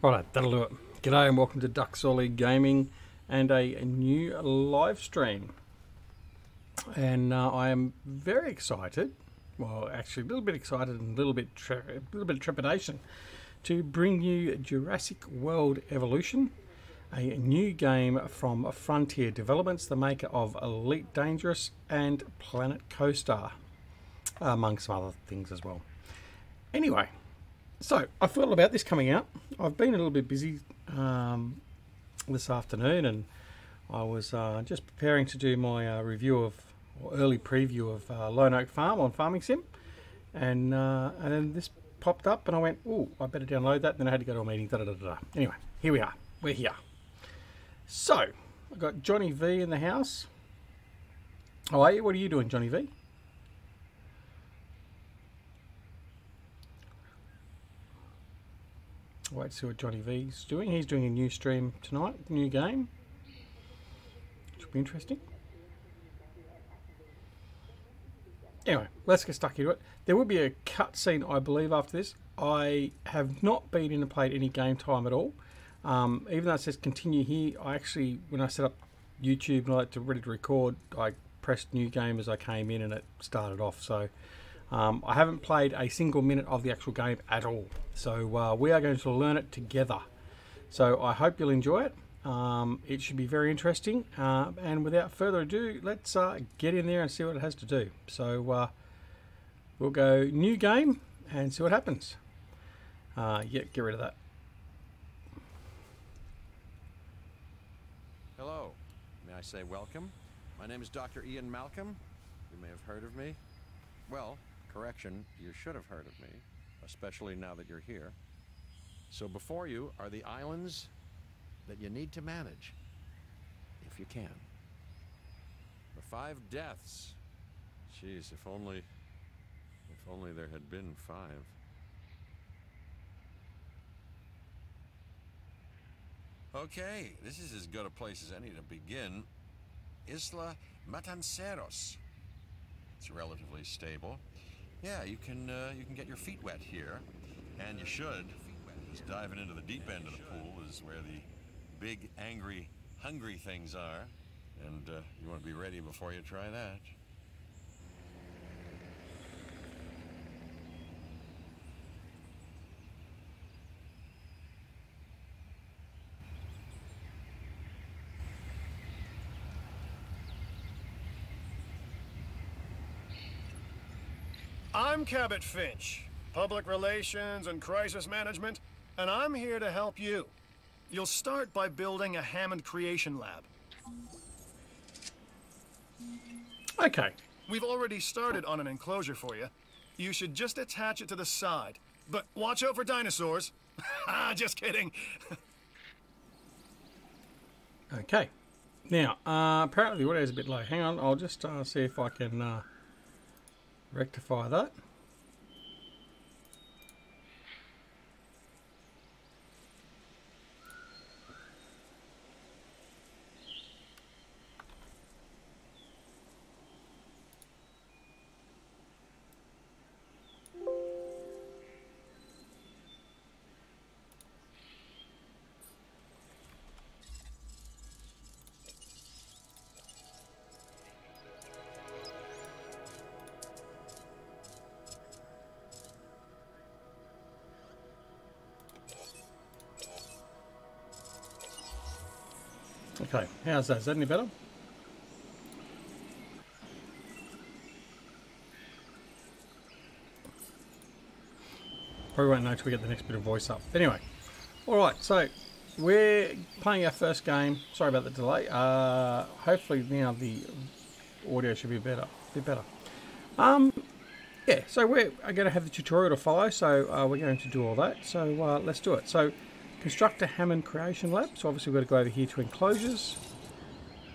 Right, that'll do it. G'day and welcome to DoughBoy Gaming and a new live stream. And I am very excited. Well, actually, a little bit excited and a little bit of trepidation to bring you Jurassic World Evolution, a new game from Frontier Developments, the maker of Elite Dangerous and Planet Coaster, among some other things as well. Anyway, so I thought about this coming out. I've been a little bit busy this afternoon, and I was just preparing to do my review of, or early preview of Lone Oak Farm on Farming Sim, and then this popped up, and I went, "Oh, I better download that." And then I had to go to a meeting. Anyway, here we are. We're here. So I've got Johnny V in the house. How are you? What are you doing, Johnny V? Wait to see what Johnny V's doing. He's doing a new stream tonight, new game. Should be interesting. Anyway, let's get stuck into it. There will be a cutscene, I believe, after this. I have not been in and played any game time at all. Even though it says continue here, I actually, when I set up YouTube and I like to ready to record, I pressed new game as I came in and it started off. So I haven't played a single minute of the actual game at all. So we are going to learn it together. So I hope you'll enjoy it. It should be very interesting. And without further ado, let's get in there and see what it has to do. So we'll go new game and see what happens. Yeah, get rid of that. Hello. May I say welcome? My name is Dr. Ian Malcolm. You may have heard of me. Well, correction, you should have heard of me, especially now that you're here. So before you are the islands that you need to manage, if you can. The 5 deaths. Jeez, if only there had been 5. Okay, this is as good a place as any to begin. Isla Matanceros. It's relatively stable. Yeah, you can get your feet wet here, and you should. Just diving into the deep end of the pool is where the big, angry, hungry things are, and you want to be ready before you try that. I'm Cabot Finch, Public Relations and Crisis Management, and I'm here to help you. You'll start by building a Hammond Creation Lab. Okay. We've already started on an enclosure for you. You should just attach it to the side. But watch out for dinosaurs. Just kidding. Okay. Now, apparently the audio is a bit low. Hang on, I'll just see if I can rectify that. Okay, how's that? Is that any better? Probably won't know until we get the next bit of voice up. Anyway, alright, so we're playing our first game. Sorry about the delay. Hopefully now the audio should be better. Yeah, so we're going to have the tutorial to follow, so we're going to do all that. So let's do it. So construct a Hammond Creation Lab. So obviously we've got to go over here to enclosures,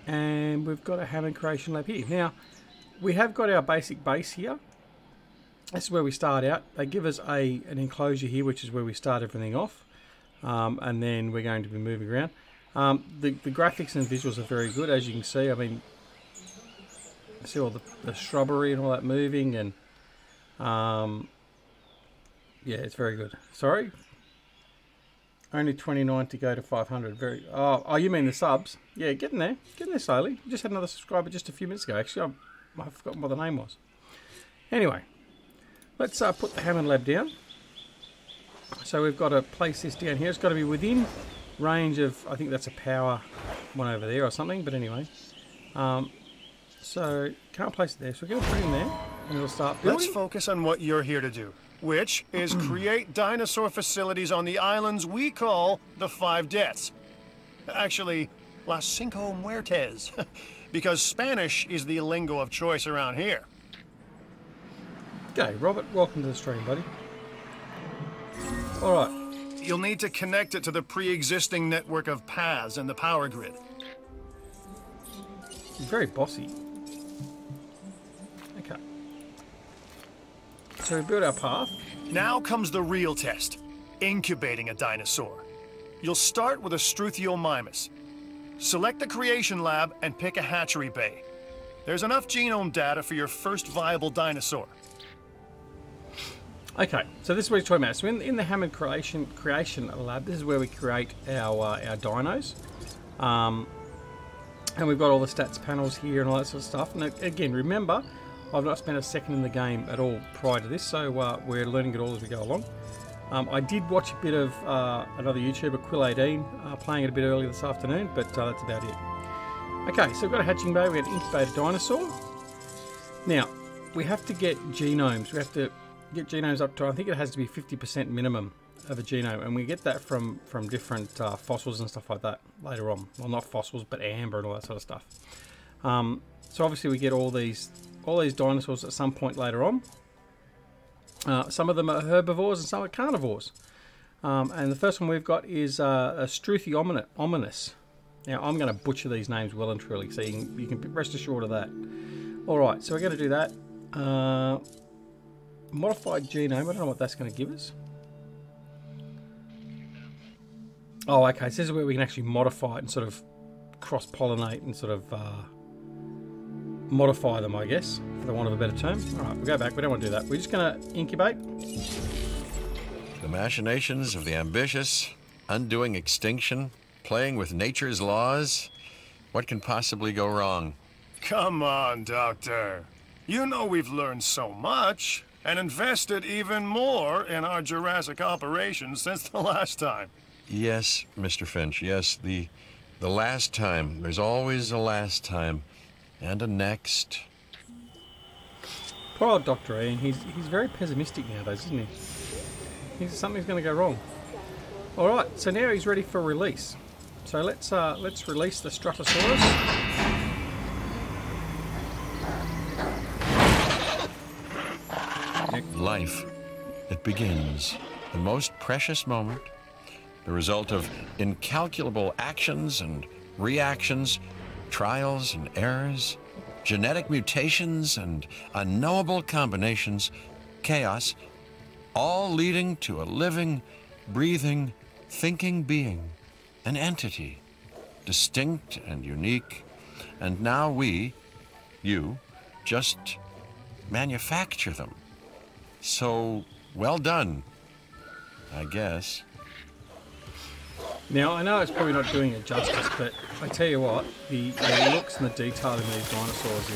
and we've got a Hammond Creation Lab here. Now we have got our basic base here. This is where we start out. They give us an enclosure here, which is where we start everything off, and then we're going to be moving around. The graphics and visuals are very good, as you can see. I mean, see all the shrubbery and all that moving, and yeah, it's very good. Sorry. Only 29 to go to 500. Very. Oh, you mean the subs? Yeah, getting there. Getting there slowly. We just had another subscriber just a few minutes ago. Actually, I've forgotten what the name was. Anyway, let's put the Hammond Lab down. So we've got to place this down here. It's got to be within range of, I think that's a power one over there or something. But anyway, so can't place it there. So we're going to put it in there, and it'll start building. Let's focus on what you're here to do, which is create dinosaur facilities on the islands we call the Five Deaths. Actually, Las Cinco Muertes, because Spanish is the lingo of choice around here. Okay, Robert, welcome to the stream, buddy. All right. You'll need to connect it to the pre-existing network of paths in the power grid. He's very bossy. Okay. So we build our path. Now comes the real test, incubating a dinosaur. You'll start with a Struthiomimus. Select the creation lab and pick a hatchery bay. There's enough genome data for your first viable dinosaur. Okay, so this is what he's talking about. So in the Hammond creation lab, this is where we create our dinos. And we've got all the stats panels here and all that sort of stuff. And again, remember, I've not spent a second in the game at all prior to this, so we're learning it all as we go along. I did watch a bit of another YouTuber, Quill18, playing it a bit earlier this afternoon, but that's about it. Okay, so we've got a hatching bay, we've got an incubator dinosaur. Now, we have to get genomes. We have to get genomes up to, I think it has to be 50% minimum of a genome, and we get that from different fossils and stuff like that later on. Well, not fossils, but amber and all that sort of stuff. So obviously we get all these dinosaurs at some point later on. Some of them are herbivores and some are carnivores. And the first one we've got is a Struthiomimus. Now I'm going to butcher these names well and truly, so you can rest assured of that. All right, so we're going to do that. Modified genome, I don't know what that's going to give us. Oh, okay, so this is where we can actually modify it and sort of cross-pollinate and sort of modify them, I guess, for the want of a better term. All right, we'll go back. We don't want to do that. We're just going to incubate. The machinations of the ambitious, undoing extinction, playing with nature's laws. What can possibly go wrong? Come on, Doctor. You know we've learned so much and invested even more in our Jurassic operations since the last time. Yes, Mr. Finch, yes, the last time. There's always a last time. And a next. Poor old Dr. Ian, he's very pessimistic nowadays, isn't he? Something's going to go wrong. All right, so now he's ready for release. So let's release the Strutosaurus. Life, it begins. The most precious moment, the result of incalculable actions and reactions, trials and errors, genetic mutations and unknowable combinations, chaos, all leading to a living, breathing, thinking being, an entity, distinct and unique. And now we, you, just manufacture them. So, well done, I guess. Now, I know it's probably not doing it justice, but I tell you what, the looks and the detail in these dinosaurs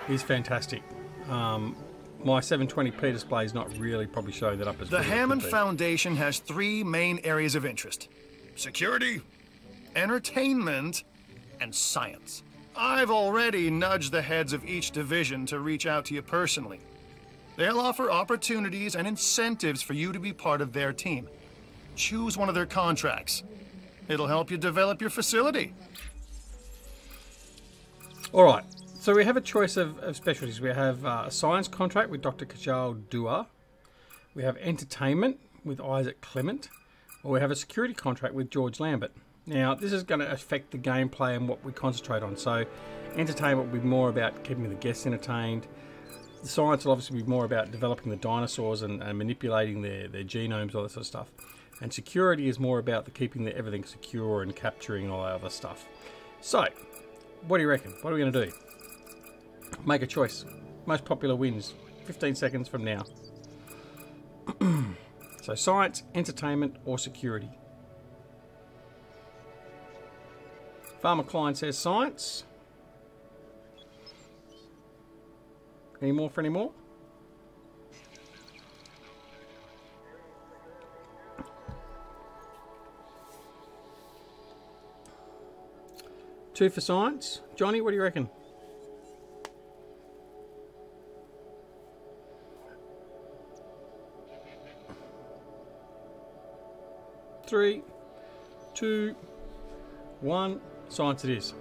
is fantastic. My 720p display is not really probably showing that up as well. The Hammond Foundation has three main areas of interest: security, entertainment, and science. I've already nudged the heads of each division to reach out to you personally. They'll offer opportunities and incentives for you to be part of their team. Choose one of their contracts. It'll help you develop your facility. All right, so we have a choice of specialties. We have a science contract with Dr. Kajal Dua. We have entertainment with Isaac Clement. Or we have a security contract with George Lambert. Now, this is going to affect the gameplay and what we concentrate on. So, entertainment will be more about keeping the guests entertained. The science will obviously be more about developing the dinosaurs and manipulating their genomes, all that sort of stuff. And security is more about keeping everything secure and capturing all that other stuff. So, what do you reckon? What are we going to do? Make a choice. Most popular wins. 15 seconds from now. So science, entertainment, or security. Farmer Klein says science. Any more for any more? Two for science. Johnny, what do you reckon? Three, two, one. Science it is.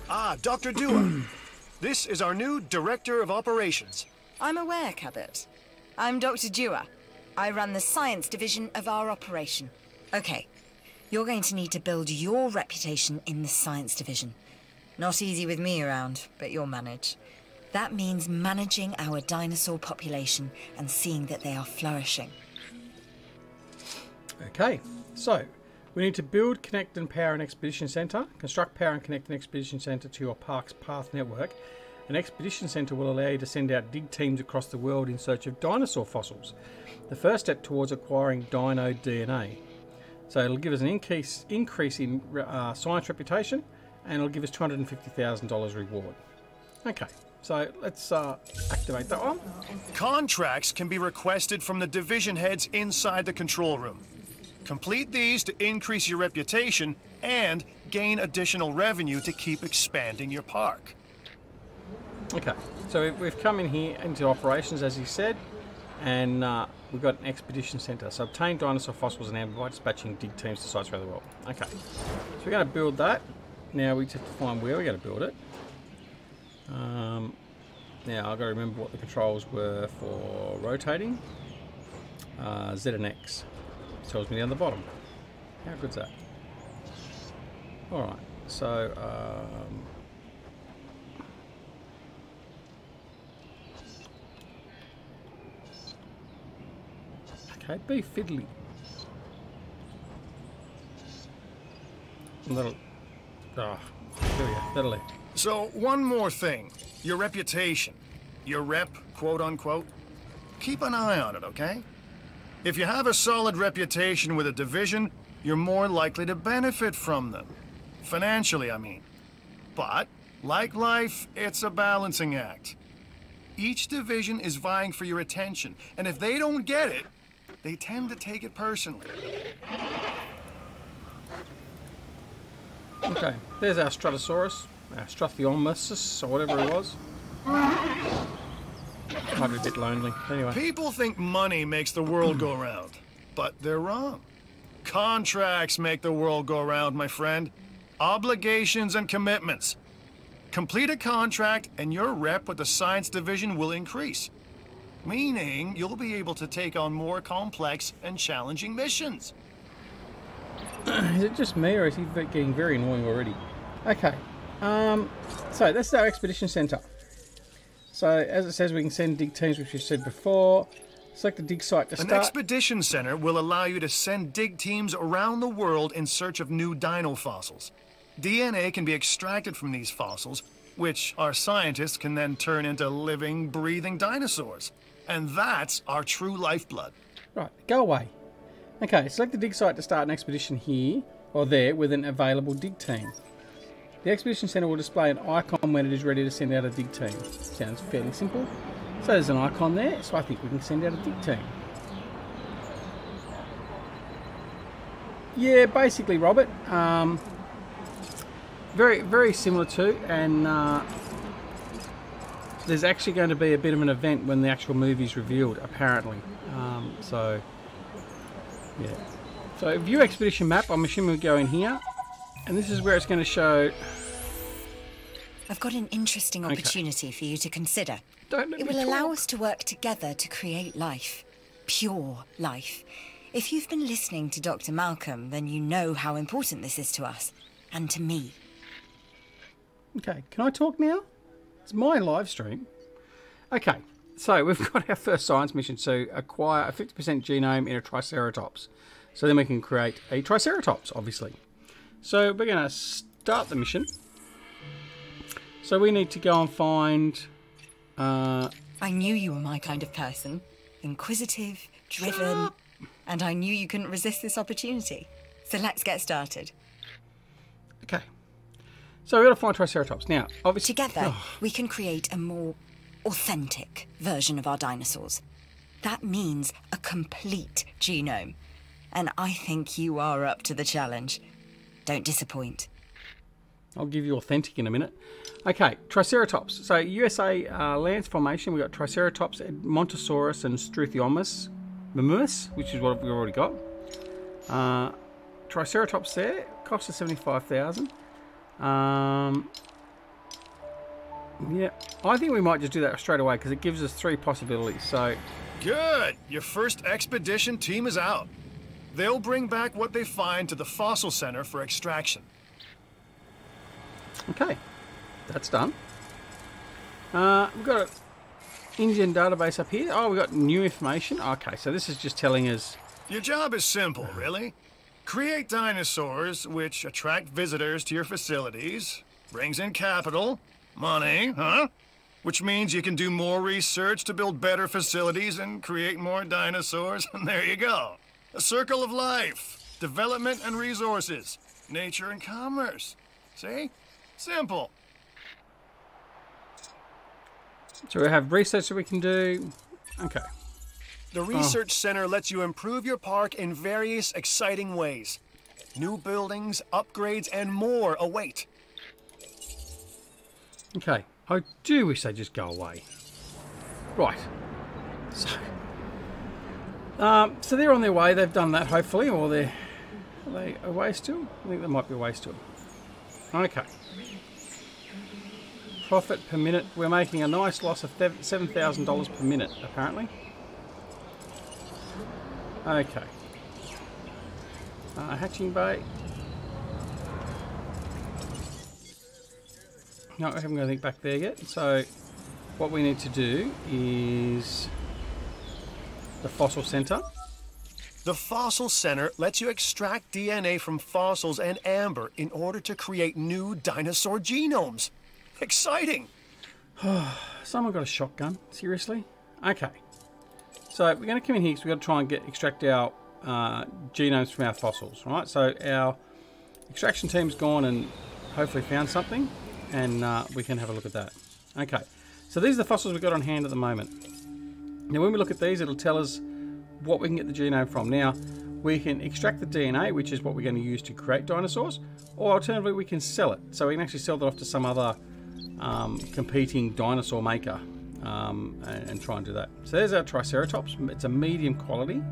Ah, Dr. Dua. This is our new Director of Operations. I'm aware, Cabot. I'm Dr. Dua. I run the science division of our operation. Okay, you're going to need to build your reputation in the science division. Not easy with me around, but you'll manage. That means managing our dinosaur population and seeing that they are flourishing. Okay, so we need to build, connect and power an expedition centre, construct, power and connect an expedition centre to your park's path network. An expedition centre will allow you to send out dig teams across the world in search of dinosaur fossils. The first step towards acquiring dino DNA. So it'll give us an increase in science reputation, and it'll give us $250,000 reward. Okay, so let's activate that one. Contracts can be requested from the division heads inside the control room. Complete these to increase your reputation and gain additional revenue to keep expanding your park. Okay, so we've come in here into operations, as he said, and we've got an expedition centre. So obtain dinosaur fossils and amber by dispatching dig teams to sites around the world. Okay, so we're going to build that. Now we just have to find where we're going to build it. Now I've got to remember what the controls were for rotating. Z and X. Tells me down the bottom. How good's that? Alright, so okay, be fiddly. That'll there we go, that'll do. So, one more thing. Your reputation. Your rep, quote unquote. Keep an eye on it, okay? If you have a solid reputation with a division, you're more likely to benefit from them. Financially, I mean. But, like life, it's a balancing act. Each division is vying for your attention, and if they don't get it, they tend to take it personally. Okay, there's our Stratosaurus, our Struthiomimus, or whatever it was. Might be a bit lonely. Anyway. People think money makes the world go round, but they're wrong. Contracts make the world go round, my friend. Obligations and commitments. Complete a contract and your rep with the science division will increase. Meaning you'll be able to take on more complex and challenging missions. Is it just me, or is he getting very annoying already? Okay, so that's our expedition centre. So as it says, we can send dig teams, which we said before. Select the dig site to start. An expedition centre will allow you to send dig teams around the world in search of new dino fossils. DNA can be extracted from these fossils, which our scientists can then turn into living, breathing dinosaurs. And that's our true lifeblood. Right, go away. Okay, select the dig site to start an expedition here, or there, with an available dig team. The expedition centre will display an icon when it is ready to send out a dig team. Sounds fairly simple. So there's an icon there, so I think we can send out a dig team. Yeah, basically, Robert. Very, very similar to, and there's actually going to be a bit of an event when the actual movie's revealed, apparently. So, yeah. So, view expedition map. I'm assuming we go in here, and this is where it's going to show. I've got an interesting opportunity for you to consider. It will allow us to work together to create life. Pure life. If you've been listening to Dr. Malcolm, then you know how important this is to us. And to me. Okay, can I talk now? It's my live stream. Okay, so we've got our first science mission. So acquire a 50% genome in a Triceratops. So then we can create a Triceratops, obviously. So we're going to start the mission. So we need to go and find... I knew you were my kind of person. inquisitive, driven, and I knew you couldn't resist this opportunity. So let's get started. Okay. So we've got to find Triceratops. Now, obviously... Together, we can create a more authentic version of our dinosaurs. That means a complete genome. And I think you are up to the challenge. Don't disappoint. I'll give you authentic in a minute. Okay, Triceratops. So USA Lands Formation, we've got Triceratops, Edmontosaurus, and Struthiomimus, which is what we've already got. Triceratops there, cost us $75,000. Yeah, I think we might just do that straight away because it gives us 3 possibilities. So Good! Your first expedition team is out. They'll bring back what they find to the Fossil Center for extraction. okay, that's done. We've got an InGen database up here. Oh, we've got new information. Okay, so this is just telling us... Your job is simple, really. Create dinosaurs which attract visitors to your facilities, brings in capital, money, which means you can do more research to build better facilities and create more dinosaurs, and there you go. A circle of life, development and resources, nature and commerce. See? Simple. So we have research that we can do. Okay. The Research Center lets you improve your park in various exciting ways. New buildings, upgrades, and more await. Okay. I do wish they'd just go away. Right. So they're on their way. They've done that, hopefully. Or are they away still? I think they might be away still. Okay. Profit per minute. We're making a nice loss of $7,000 per minute, apparently. Okay. Hatching bay. No, I haven't got anything back there yet. So what we need to do is the Fossil Center. The Fossil Center lets you extract DNA from fossils and amber in order to create new dinosaur genomes. Exciting! Someone got a shotgun? Seriously? Okay. So we're going to come in here because we've got to try and extract our genomes from our fossils, right? So our extraction team's gone and hopefully found something, and we can have a look at that. Okay. So these are the fossils we've got on hand at the moment. Now when we look at these, it'll tell us what we can get the genome from. Now, we can extract the DNA, which is what we're going to use to create dinosaurs, or alternatively we can sell it. So we can actually sell that off to some other competing dinosaur maker and try and do that. So there's our Triceratops. It's a medium quality.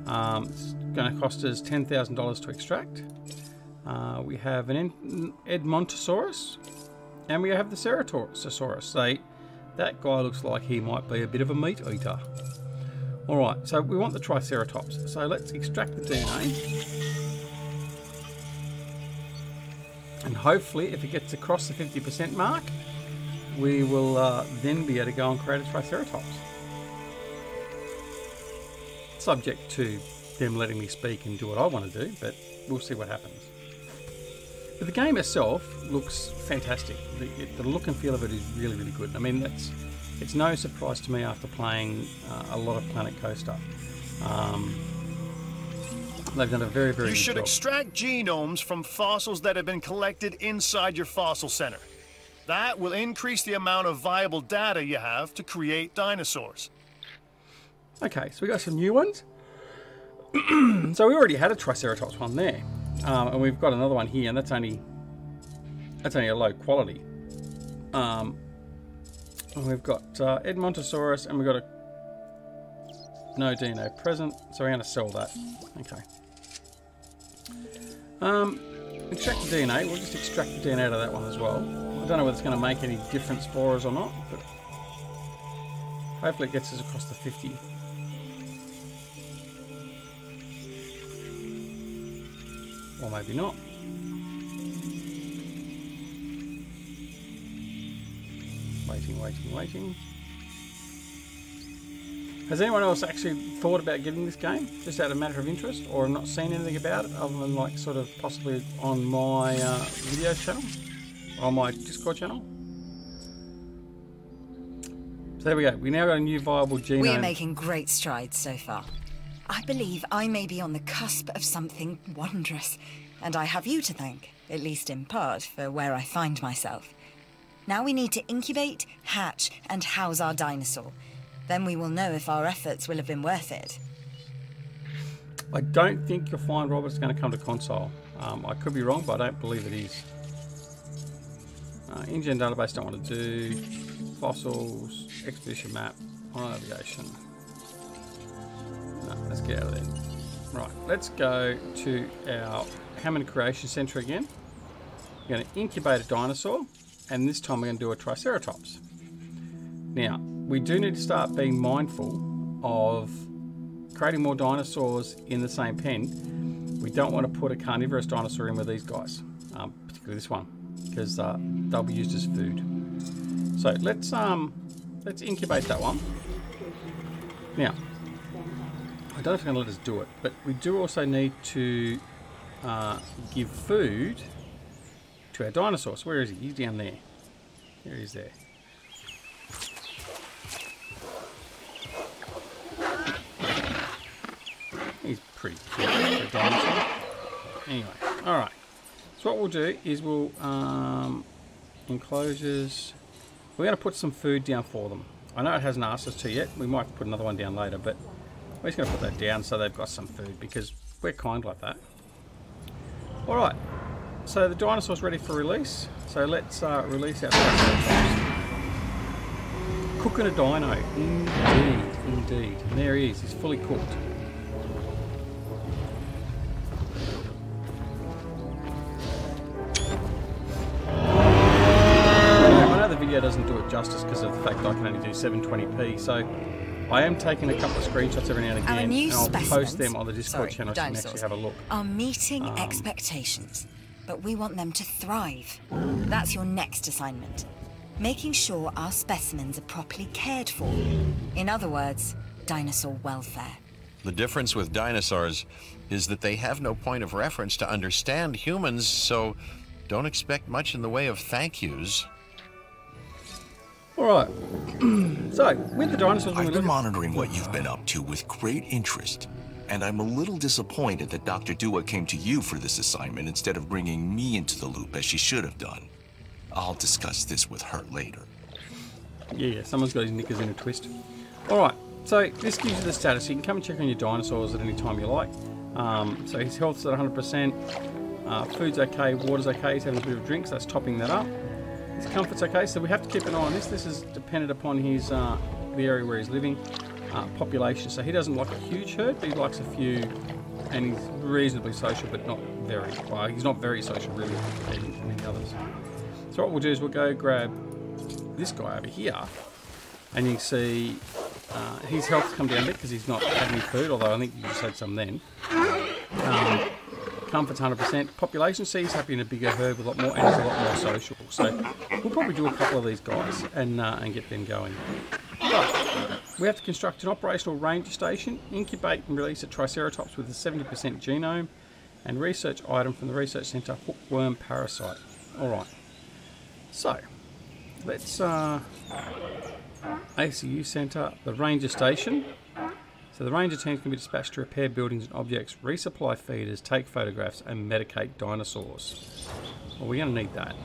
It's going to cost us $10,000 to extract. We have an Edmontosaurus, and we have the Ceratosaurus. So that guy looks like he might be a bit of a meat eater. Alright, so we want the Triceratops. So let's extract the DNA. And hopefully, if it gets across the 50% mark, we will then be able to go and create a Triceratops. Subject to them letting me speak and do what I want to do, but we'll see what happens. But the game itself looks fantastic. The look and feel of it is really, really good. I mean, it's no surprise to me after playing a lot of Planet Coaster. They've done a very, very good job. You should extract genomes from fossils that have been collected inside your fossil center. That will increase the amount of viable data you have to create dinosaurs. Okay, so we got some new ones. So we already had a Triceratops one there. And we've got another one here, and that's only a low quality. And we've got Edmontosaurus, and we've got no DNA present, so we're going to sell that. Okay. Extract the DNA. We'll just extract the DNA out of that one as well. I don't know whether it's going to make any difference for us or not, but hopefully it gets us across the 50. Or maybe not. Waiting. Has anyone else actually thought about getting this game, just out of matter of interest, or not seen anything about it, other than like sort of possibly on my video channel, or on my Discord channel? So there we go. We now got a new viable genome. We're making great strides so far. I believe I may be on the cusp of something wondrous, and I have you to thank, at least in part, for where I find myself. Now we need to incubate, hatch, and house our dinosaur. Then we will know if our efforts will have been worth it. I don't think you'll find Robert's going to come to console. I could be wrong, but I don't believe it is. InGen database don't want to do. Fossils, expedition map, on navigation. No, let's get out of there. Right, let's go to our Hammond Creation Center again. We're going to incubate a dinosaur, and this time we're going to do a Triceratops. Now, we do need to start being mindful of creating more dinosaurs in the same pen. We don't want to put a carnivorous dinosaur in with these guys, particularly this one, because they'll be used as food. So let's incubate that one. Now, I don't know if they're going to let us do it, but we do also need to give food to our dinosaurs. Where is he? He's down there. There he is there. He's pretty cute for a dinosaur. Anyway, alright. So what we'll do is we'll enclosures. We're going to put some food down for them. I know it hasn't asked us to yet. We might put another one down later, but we're just going to put that down so they've got some food because we're kind like that. Alright, so the dinosaur's ready for release. So let's release our Triceratops. Cooking a dino. Indeed, indeed. And there he is. He's fully cooked. Doesn't do it justice because of the fact that I can only do 720p, so I am taking a couple of screenshots every now and again, and I'll post them on the Discord channel so you can actually have a look. Are meeting expectations, but we want them to thrive. That's your next assignment. Making sure our specimens are properly cared for. In other words, dinosaur welfare. The difference with dinosaurs is that they have no point of reference to understand humans, so don't expect much in the way of thank yous. Alright, so with the dinosaurs... I've been monitoring what you've been up to with great interest, and I'm a little disappointed that Dr. Dua came to you for this assignment instead of bringing me into the loop as she should have done. I'll discuss this with her later. Yeah, someone's got his knickers in a twist. Alright, so this gives you the status. You can come and check on your dinosaurs at any time you like. So his health's at 100%, food's okay, water's okay, he's having a bit of a drink, so that's topping that up. His comfort's okay, so we have to keep an eye on this. This is dependent upon his the area where he's living, population. So he doesn't like a huge herd, but he likes a few, and he's reasonably social, but not very. Well, he's not very social really compared to many others. So what we'll do is we'll go grab this guy over here, and you can see his health's come down a bit because he's not had any food, although I think you just had some then. Comfort's 100%. Population, see he's happy in a bigger herd with a lot more, and he's a lot more social. So we'll probably do a couple of these guys and get them going. Right. We have to construct an operational ranger station, incubate and release a Triceratops with a 70% genome, and research item from the research centre, hookworm parasite. Alright. So, let's ACU centre, the ranger station. So the ranger teams can be dispatched to repair buildings and objects, resupply feeders, take photographs, and medicate dinosaurs. Well, we're going to need that.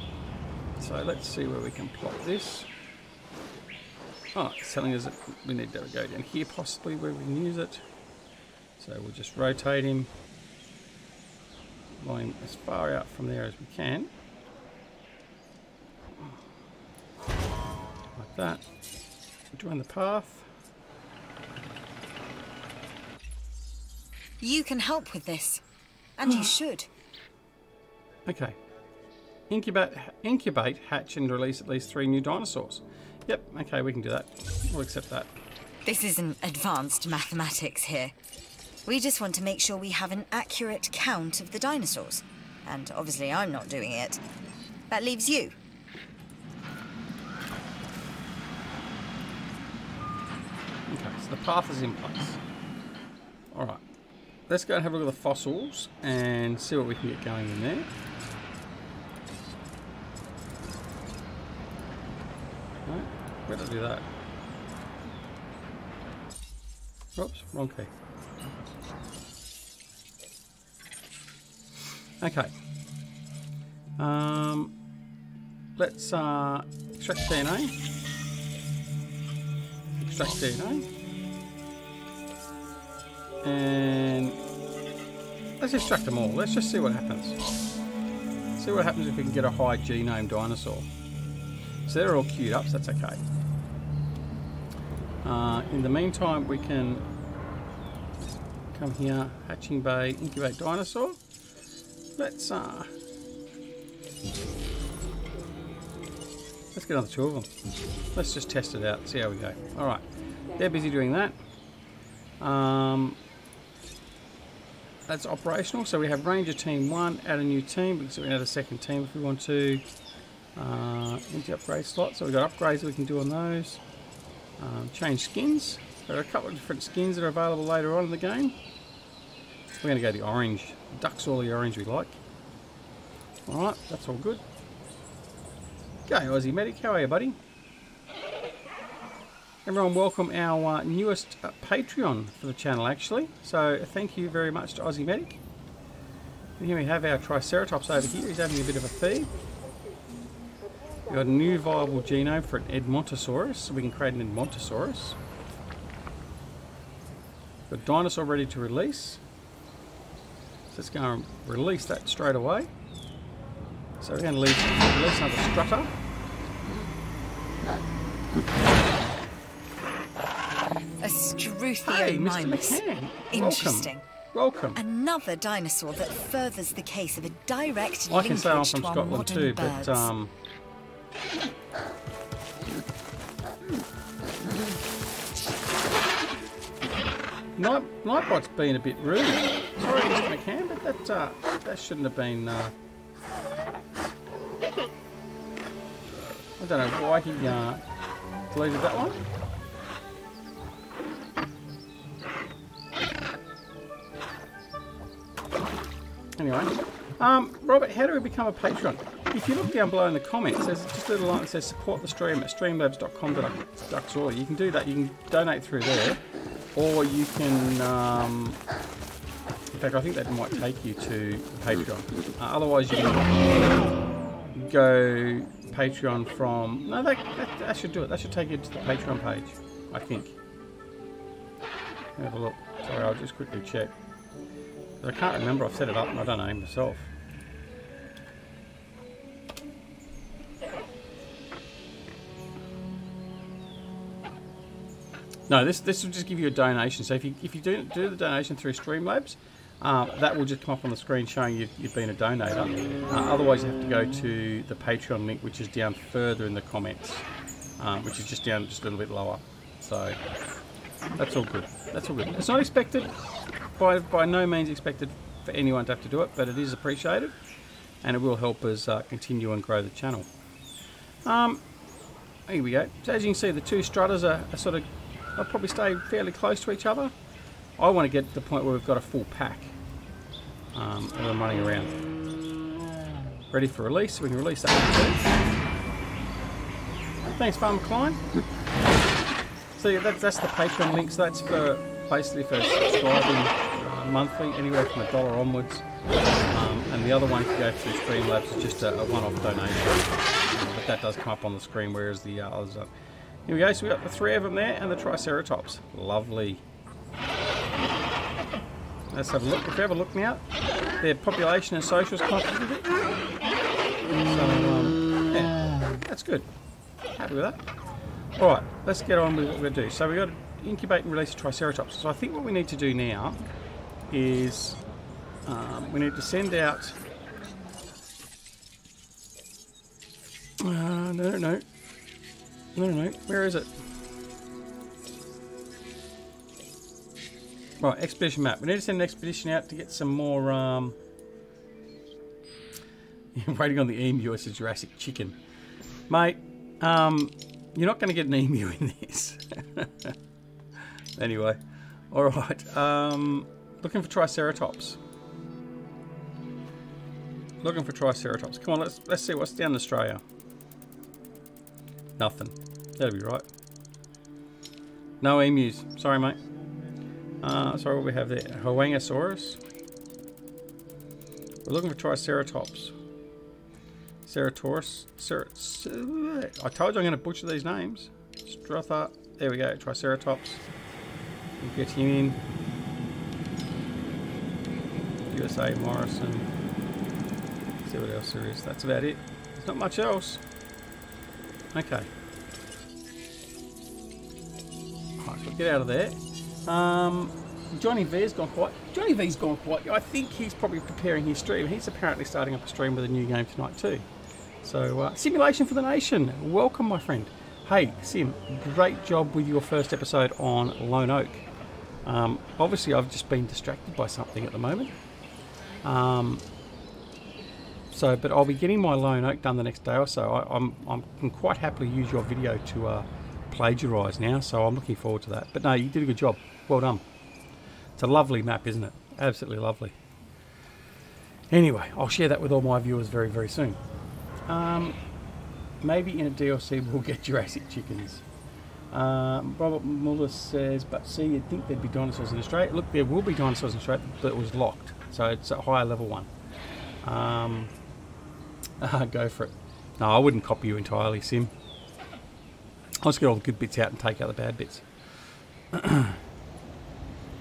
So let's see where we can plot this. Oh, it's telling us that we need to go down here possibly where we can use it. So we'll just rotate him. Line as far out from there as we can. Like that. Join the path. You can help with this, and you should. Okay. Incubate, hatch, and release at least 3 new dinosaurs. Yep, okay, we can do that. We'll accept that. This isn't advanced mathematics here. We just want to make sure we have an accurate count of the dinosaurs. And obviously I'm not doing it. That leaves you. Okay, so the path is in place. Alright. Let's go and have a look at the fossils and see what we can get going in there. Right, where did I do that? Oops, wrong key. Okay. Let's extract DNA. Extract DNA. And let's extract them all. Let's just see what happens. See what happens if we can get a high genome dinosaur. So they're all queued up, so that's okay. In the meantime, we can come here, hatching bay, incubate dinosaur. Let's get another 2 of them. Let's just test it out, see how we go. All right, they're busy doing that. That's operational. So we have Ranger Team 1, add a new team, because we can add a second team if we want to. Empty upgrade slot, so we've got upgrades we can do on those. Change skins. There are a couple of different skins that are available later on in the game. We're going to go the orange. Duck's all the orange we like. Alright, that's all good. Okay, Aussie Medic, how are you, buddy? Everyone, welcome our newest Patreon for the channel, actually. So, thank you very much to Aussie Medic. And here we have our Triceratops over here. He's having a bit of a feed. We've got a new viable genome for an Edmontosaurus, so we can create an Edmontosaurus. Got dinosaur ready to release. So let's go and release that straight away. So we're going to release another strutter. A Struthiomimus. Hey, Mr. McCann. Interesting. Welcome. Another dinosaur that furthers the case of a direct I can say I'm linkage from to our Scotland modern too, birds. but Nightbot's been a bit rude. Sorry, Mr. McCann, but that shouldn't have been. I don't know why he deleted that one. Anyway, Robert, how do we become a patron? If you look down below in the comments, there's just a little line that says support the stream at streamlabs.com.au. You can do that. You can donate through there, or you can. In fact, I think that might take you to Patreon. Otherwise, you can go Patreon from. No, that should do it. That should take you to the Patreon page, I think. Have a look. Sorry, I'll just quickly check. I can't remember, I've set it up and I don't know myself. No, this will just give you a donation. So if you do the donation through Streamlabs, that will just come up on the screen showing you've been a donator. Otherwise you have to go to the Patreon link, which is down further in the comments, which is just a little bit lower. So that's all good. That's all good. It's not expected. By no means expected for anyone to have to do it, but it is appreciated, and it will help us continue and grow the channel. Here we go. So as you can see, the two strutters are sort of, they'll probably stay fairly close to each other. I want to get to the point where we've got a full pack, and I'm running around. Ready for release, so we can release that one too. Thanks, Farmer Klein. So yeah, that's the Patreon link, so that's for basically for subscribing monthly, anywhere from $1 onwards, and the other one can go through Streamlabs is just a one-off donation, but that does come up on the screen, whereas the others are. Here we go, so we've got the 3 of them there and the Triceratops. Lovely. Let's have a look. If you have a look now, their population and socials come up a little bit. So yeah, that's good. Happy with that. Alright, let's get on with what we're going to do. So we've got to incubate and release a Triceratops. So I think what we need to do now is we need to send out... No, where is it? Right, expedition map. We need to send an expedition out to get some more... waiting on the emu, it's a Jurassic chicken. Mate, you're not going to get an emu in this. Anyway, alright, looking for Triceratops. Looking for Triceratops. Come on, let's see what's down in Australia. Nothing. That'll be right. No emus. Sorry, mate. Sorry, what we have there? Hoangosaurus. We're looking for Triceratops. Ceratosaurus. I told you I'm going to butcher these names. Strotha. There we go. Triceratops. We'll get him in. USA Morrison. See what else there is. That's about it. There's not much else. Okay. Alright, so we'll get out of there. Johnny V's gone quiet. Johnny V's gone quiet. I think he's probably preparing his stream. He's apparently starting up a stream with a new game tonight too. So, Simulation for the Nation. Welcome, my friend. Hey, Sim, great job with your first episode on Lone Oak. Obviously, I've just been distracted by something at the moment. But I'll be getting my Lone Oak done the next day or so. I can quite happily use your video to plagiarise now, so I'm looking forward to that. But no, you did a good job. Well done. It's a lovely map, isn't it? Absolutely lovely. Anyway, I'll share that with all my viewers very, very soon. Maybe in a DLC we'll get Jurassic chickens. Robert Muller says, but see, you'd think there'd be dinosaurs in Australia. Look, there will be dinosaurs in Australia, but it was locked. So it's a higher level one. Go for it. No, I wouldn't copy you entirely, Sim. I'll just get all the good bits out and take out the bad bits.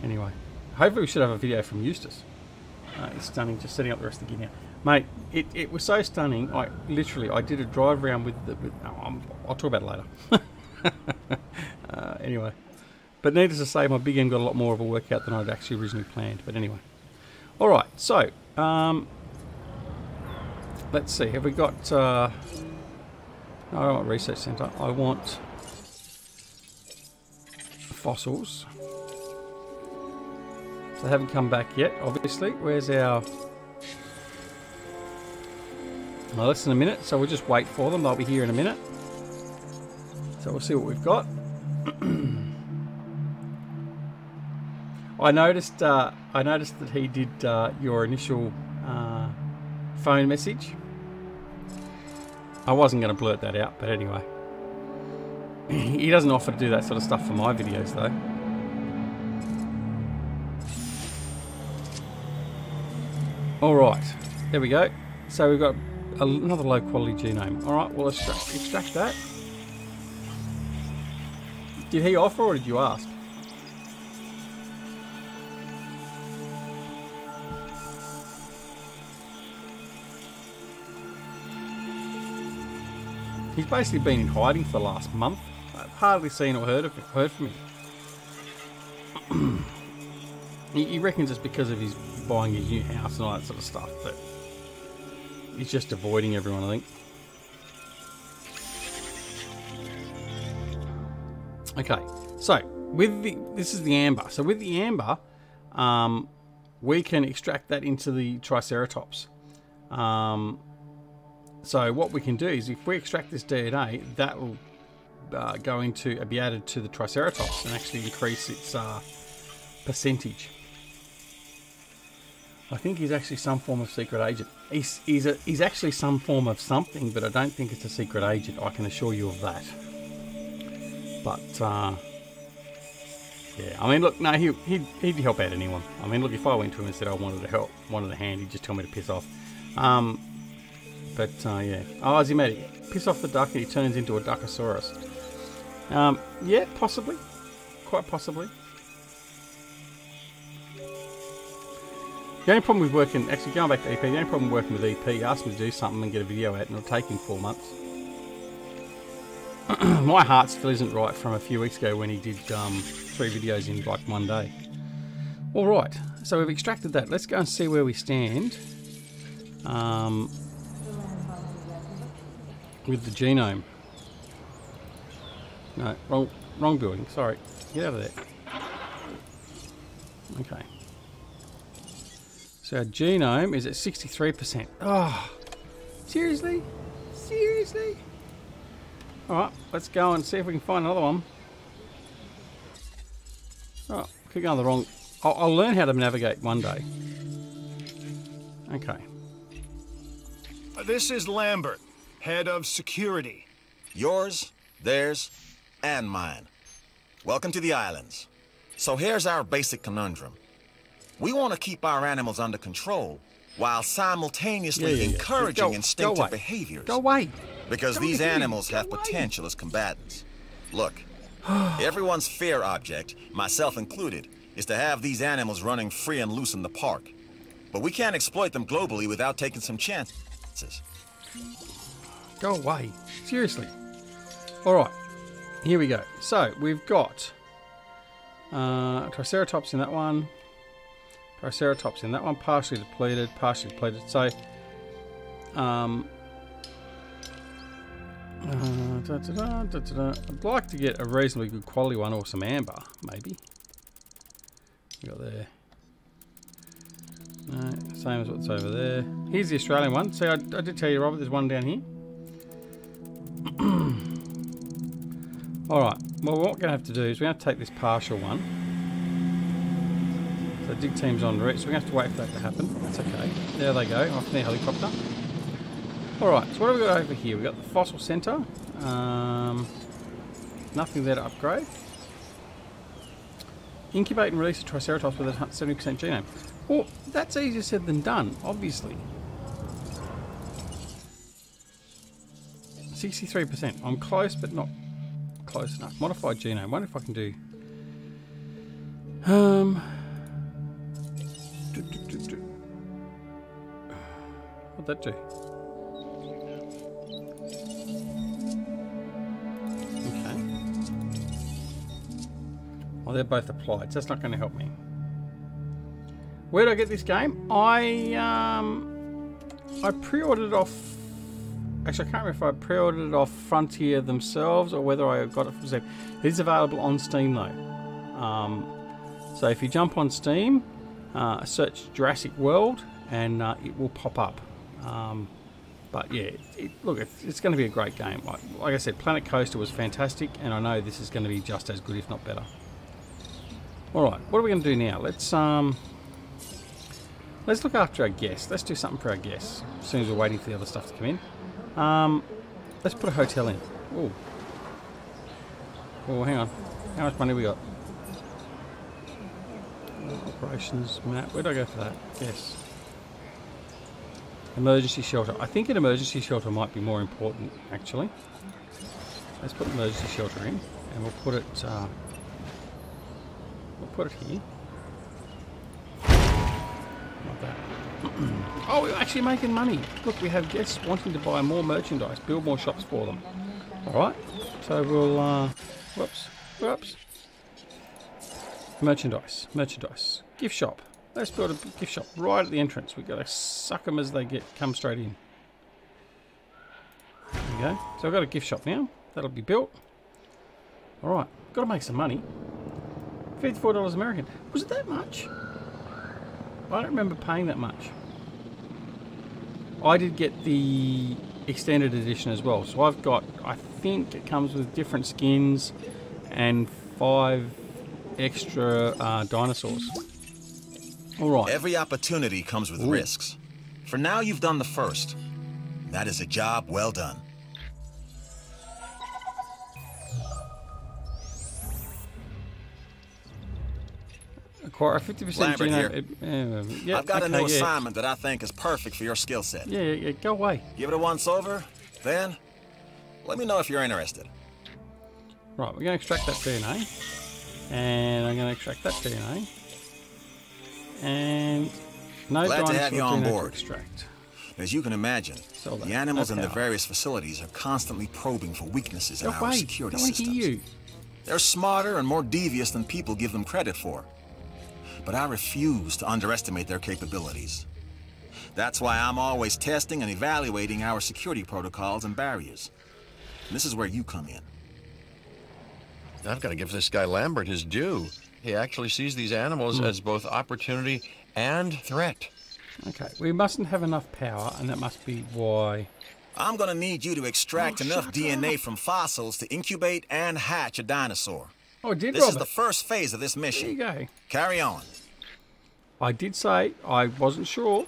Anyway, hopefully we should have a video from Eustace. It's stunning, just setting up the rest of the gear now. Mate, it was so stunning, I did a drive around with I'll talk about it later. Anyway. But needless to say, my Big M got a lot more of a workout than I'd actually originally planned. But anyway. Alright, so, let's see, have we got, no, I don't want Research Centre, I want fossils. So they haven't come back yet, obviously. Where's our... Well, less than a minute, so we'll just wait for them. They'll be here in a minute. So we'll see what we've got. I noticed that he did your initial phone message. I wasn't going to blurt that out, but anyway. He doesn't offer to do that sort of stuff for my videos, though. Alright, there we go. So we've got another low quality genome. Alright, well let's extract that. Did he offer or did you ask? He's basically been in hiding for the last month. I've hardly seen or heard from him. He reckons it's because of his buying his new house and all that sort of stuff, but he's just avoiding everyone, I think. Okay, so with this is the amber. So with the amber, we can extract that into the Triceratops. So what we can do is, if we extract this DNA, that will be added to the Triceratops and actually increase its percentage. I think he's actually some form of secret agent. He's actually some form of something, but I don't think it's a secret agent. I can assure you of that. But yeah, I mean, look, no, he'd help out anyone. I mean, look, if I went to him and said I wanted to help, wanted a hand, he'd just tell me to piss off. Yeah. Oh, Azimatic, piss off the duck and he turns into a Duckosaurus. Yeah, possibly. Quite possibly. The only problem with working, actually going back to EP, the only problem with working with EP, he asked me to do something and get a video out and it'll take him 4 months. My heart still isn't right from a few weeks ago when he did 3 videos in like 1 day. Alright, so we've extracted that. Let's go and see where we stand. With the genome. No, wrong building, sorry. Get out of there. Okay. So our genome is at 63%. Oh, seriously? Seriously? Alright, let's go and see if we can find another one. Oh, keep going the wrong... I'll learn how to navigate one day. Okay. This is Lambert, head of security. Yours, theirs, and mine. Welcome to the islands. So here's our basic conundrum. We want to keep our animals under control while simultaneously encouraging instinctive behaviors. Go away. Because these animals have potential as combatants. Look, everyone's fear object, myself included, is to have these animals running free and loose in the park. But we can't exploit them globally without taking some chances. Go away. Seriously. Alright, here we go. So, we've got Triceratops in that one. Triceratops in that one. Partially depleted, partially depleted. So, I'd like to get a reasonably good quality one or some amber, maybe. You got there. No, same as what's over there. Here's the Australian one. See, I did tell you, Robert, there's one down here. Alright, well, what we're going to have to do is we're going to take this partial one. So dig team's en route, so we're going to have to wait for that to happen. That's okay. There they go, off in their helicopter. Alright, so what have we got over here? We've got the fossil centre. Nothing there to upgrade. Incubate and release a Triceratops with a 70% genome. Well, that's easier said than done, obviously. 63%. I'm close, but not close enough. Modified genome. I wonder if I can do... What'd that do? Okay. Well, they're both applied, so that's not going to help me. Where did I get this game? I pre-ordered it off... Actually, I can't remember if I pre-ordered it off Frontier themselves or whether I got it from Steam. It is available on Steam though. So if you jump on Steam, search Jurassic World and it will pop up. But yeah, look, it's going to be a great game. Like I said, Planet Coaster was fantastic, and I know this is going to be just as good, if not better. Alright, what are we going to do now? Let's look after our guests. Let's do something for our guests as soon as we're waiting for the other stuff to come in. Let's put a hotel in. Oh. Oh, hang on. How much money we got? Operations map. Where do I go for that? Yes. Emergency shelter. I think an emergency shelter might be more important, actually. Let's put an emergency shelter in, and we'll put it here. Like that. Oh, we're actually making money. Look, we have guests wanting to buy more merchandise, build more shops for them. Alright, so we'll, whoops. Merchandise. Gift shop. Let's build a gift shop right at the entrance. We've got to suck them as they come straight in. There we go. So I've got a gift shop now. That'll be built. Alright, got to make some money. $54 American. Was it that much? I don't remember paying that much. I did get the extended edition as well. So I've got, I think it comes with different skins and 5 extra dinosaurs. Alright. Every opportunity comes with risks. For now, you've done the first. That is a job well done. Acquire a 50% Lambert genome. here. I've got a new assignment that I think is perfect for your skill set. Yeah, go away. Give it a once over, then let me know if you're interested. Right, we're going to extract that DNA. And I'm going to extract that DNA. And no Glad to have you on board. Extract. As you can imagine, the animals in the various facilities are constantly probing for weaknesses in our security systems. They're smarter and more devious than people give them credit for. But I refuse to underestimate their capabilities. That's why I'm always testing and evaluating our security protocols and barriers. And this is where you come in. I've got to give this guy Lambert his due. He actually sees these animals as both opportunity and threat. Okay, we mustn't have enough power, and that must be why. I'm gonna need you to extract enough DNA from fossils to incubate and hatch a dinosaur. Oh, did This is the first phase of this mission. There you go. Carry on. I did say I wasn't sure.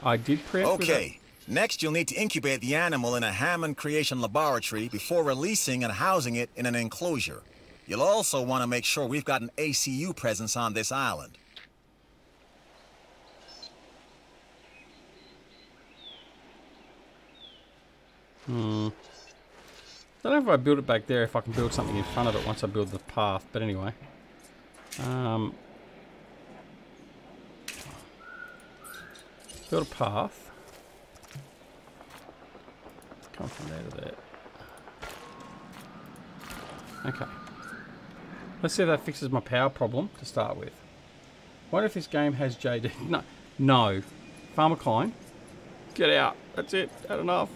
I did preempt. Okay. Next, you'll need to incubate the animal in a Hammond creation laboratory before releasing and housing it in an enclosure. You'll also want to make sure we've got an ACU presence on this island. Don't know if I build it back there, if I can build something in front of it once I build the path, but anyway. Build a path. Come from there to there. Okay. Let's see if that fixes my power problem to start with. What if this game has JD? No. No. Farmer Klein. Get out. That's it. Had enough.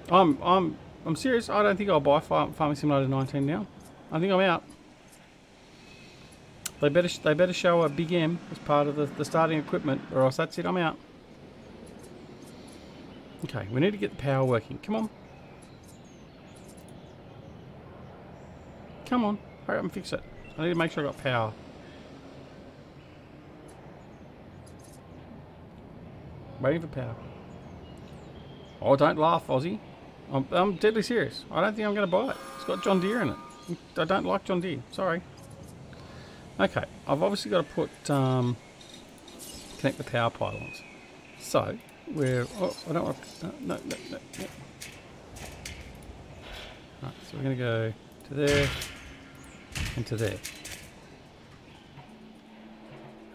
I'm serious. I don't think I'll buy Farming Simulator 19 now. I think I'm out. They better show a big M as part of the starting equipment, or else that's it. I'm out. Okay, we need to get the power working. Come on. Come on. Hurry up and fix it. I need to make sure I got power. Waiting for power. Oh, don't laugh, Aussie. I'm deadly serious. I don't think I'm going to buy it. It's got John Deere in it. I don't like John Deere. Sorry. Okay, I've obviously got to put connect the power pylons. So we're I don't want to, no. Right, so we're going to go to there and to there.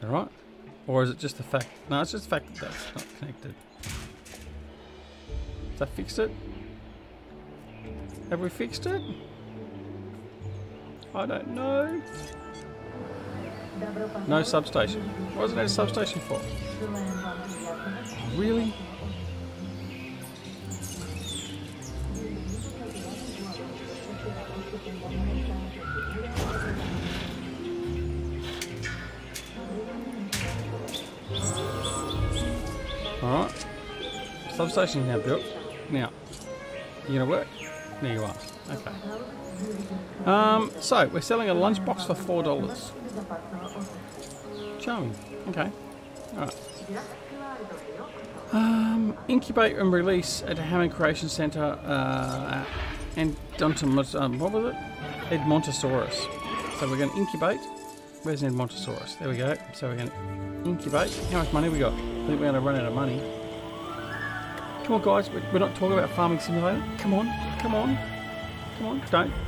All right, or is it just the fact? No, it's just the fact that that's not connected. Has that fixed it? Have we fixed it? I don't know. No substation. What is there a substation for? Really? Alright. Substation now built. Now, you gonna work? There you are. Okay. So we're selling a lunchbox for $4. Charming. Okay. Alright. Incubate and release at Hammond Creation Centre and what was it? Edmontosaurus. So we're going to incubate. Where's Edmontosaurus? There we go. So we're going to incubate. How much money we got? I think we're going to run out of money. Come on, guys. We're not talking about Farming Simulator. Come on. Come on. Come on.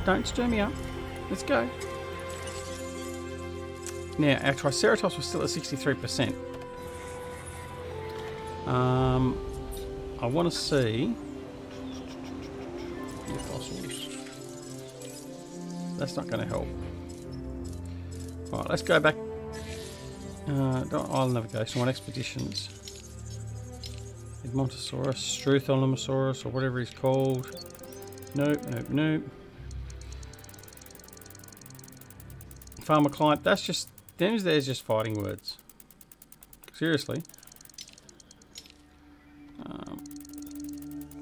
Don't stir me up. Let's go. Now, our Triceratops was still at 63%. I want to see the fossils. That's not going to help. Alright, let's go back. Island navigation on expeditions. Edmontosaurus, Strutholomosaurus, or whatever he's called. Nope. Farmer client. That's just there's just fighting words. Seriously.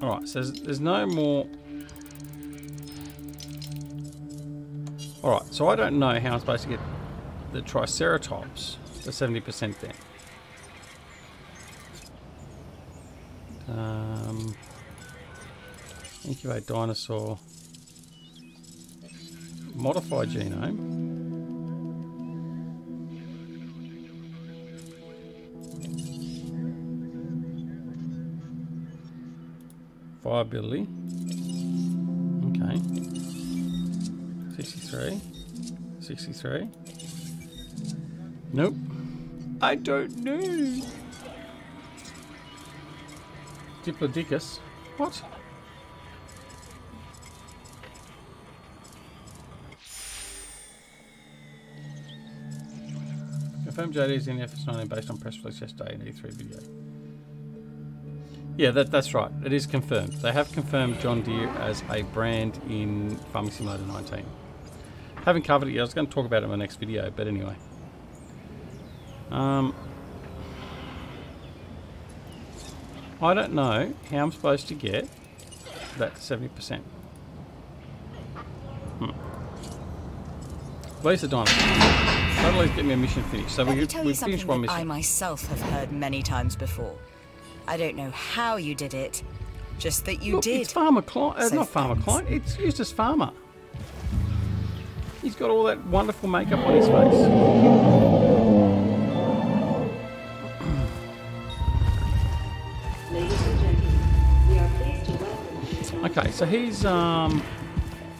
Alright, so there's no more. Alright, so I don't know how I'm supposed to get the Triceratops to 70% then. Incubate dinosaur. Modify genome. Viability. Okay. 63. Nope. I don't know. Diplodocus. What? Confirm JD's in FS19 based on press release yesterday in E3 video. Yeah, that's right. It is confirmed. They have confirmed John Deere as a brand in Farming Simulator 19. Haven't covered it yet. I was going to talk about it in my next video, but anyway. I don't know how I'm supposed to get that to 70%. Release the dinosaur. That'll at least get me a mission finished. So we've finished one mission. I myself have heard many times before. I don't know how you did it, just that you did. It's Farmer Client. Not Farmer Client. It's Eustace Pharmer. He's got all that wonderful makeup on his face. Ladies and gentlemen, we are pleased to welcome you. Okay, so he's not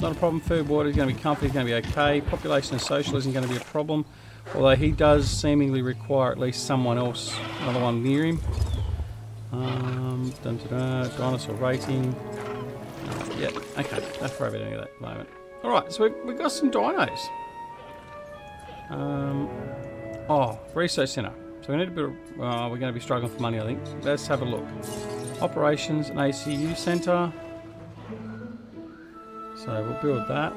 a problem. Food, water is going to be comfy, he's going to be okay. Population and social isn't going to be a problem, although he does seemingly require at least someone else, another one near him. Dinosaur rating. Yeah, okay, that's where we're doing at the moment. Alright, so we've got some dinos. Research centre. So we need a bit of, we're going to be struggling for money, I think. Let's have a look. Operations and ACU centre. So we'll build that.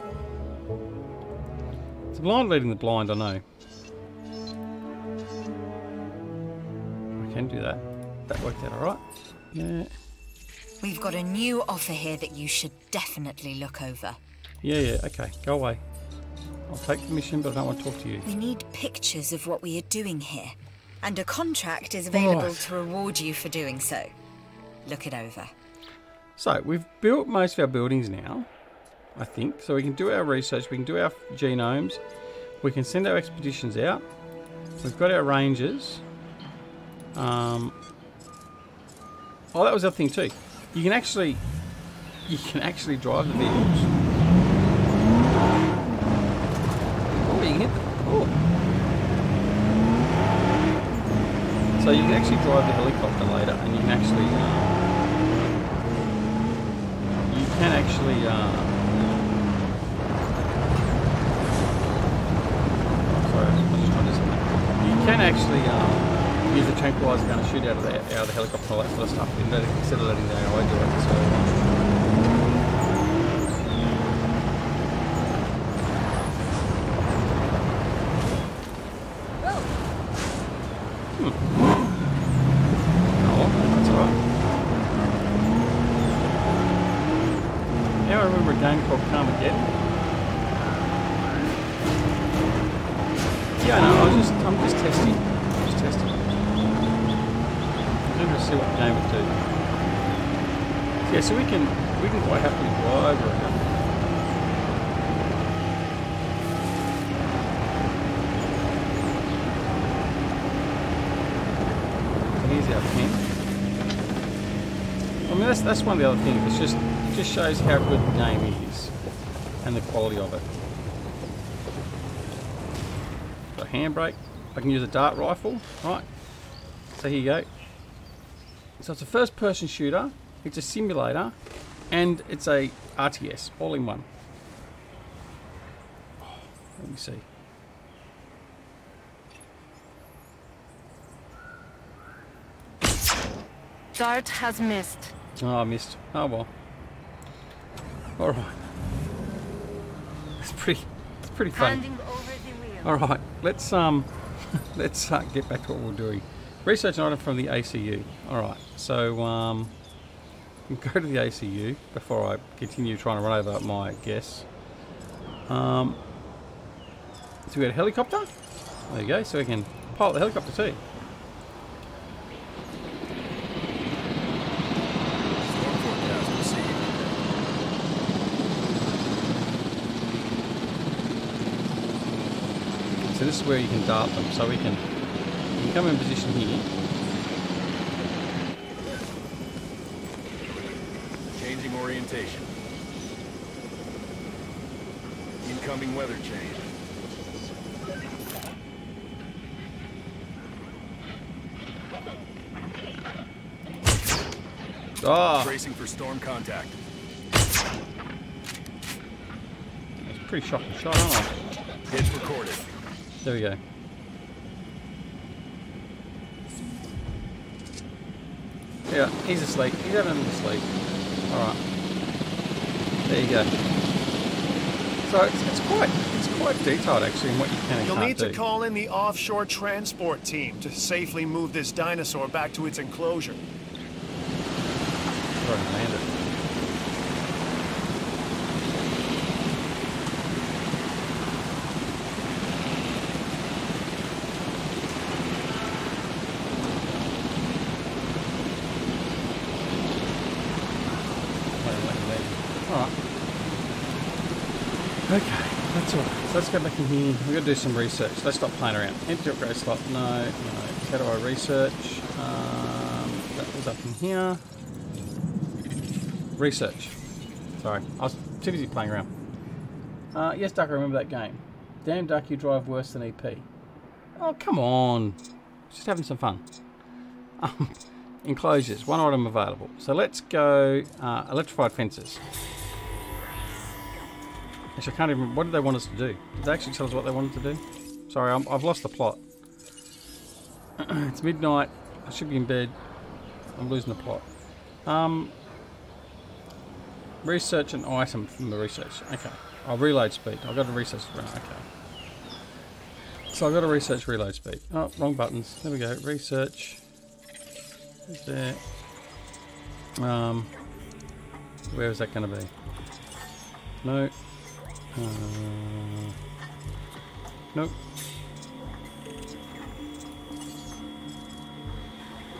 It's a blind leading the blind, I know. I can do that. That worked out alright. Yeah. We've got a new offer here that you should definitely look over. Yeah, okay. Go away. I'll take the mission, but I don't want to talk to you. We need pictures of what we are doing here. And a contract is available Right. to reward you for doing so. Look it over. So, we've built most of our buildings now, I think. So we can do our research, we can do our genomes, we can send our expeditions out. We've got our rangers. Oh, that was the other thing too. You can actually drive the vehicles. Oh, you can hit them. Oh. So you can actually drive the helicopter later, and you can actually sorry, I was just trying to do something. You can actually use the tranquilizer gun to shoot out of the helicopter and all that sort of stuff instead of letting the AOA do it. So, oh, that's alright. Now I remember a game called Carmageddon. Yeah, no, I'm just testing. I'm going to see what the game would do. Yeah, so we can quite happily drive around. So here's our pen. I mean, that's one of the other things. It just shows how good the game is and the quality of it. Got a handbrake. I can use a dart rifle. Right. So here you go. So it's a first-person shooter, it's a simulator, and it's a RTS, all in one. Oh, let me see. Dart has missed. Oh, I missed. Oh well. All right. It's pretty funny. Handing over the wheel. All right. Let's get back to what we're doing. Research an item from the ACU. Alright, so go to the ACU before I continue trying to run over my guess. So we got a helicopter. There you go, so we can pilot the helicopter too. Storm forecast received. So this is where you can dart them, so we can come in position here. Changing orientation. Incoming weather change. Oh, Bracing for storm contact. that's a pretty shocking shot, aren't I? Hit recorded. There we go. Yeah, he's asleep. He's having a little sleep. Alright. There you go. So it's quite detailed actually in what you can and You'll can't need do. to call in the offshore transport team to safely move this dinosaur back to its enclosure. Already landed. Okay, let's So let's go back in here. We've got to do some research. Let's stop playing around. Empty upgrade slot. No. How do I research? That was up in here. Research. Sorry. I was too busy playing around. Yes, Duck, I remember that game. Damn, Duck, you drive worse than EP. Oh, come on. Just having some fun. Enclosures. One item available. So let's go electrified fences. Actually, I can't even... What did they want us to do? Did they actually tell us what they wanted to do? Sorry, I've lost the plot. It's midnight. I should be in bed. I'm losing the plot. Research an item from the research. Okay. Oh, reload speed. I've got to research... Okay. So I've got to research reload speed. Oh, wrong buttons. There we go. Research. Is there... where is that going to be? No. Nope.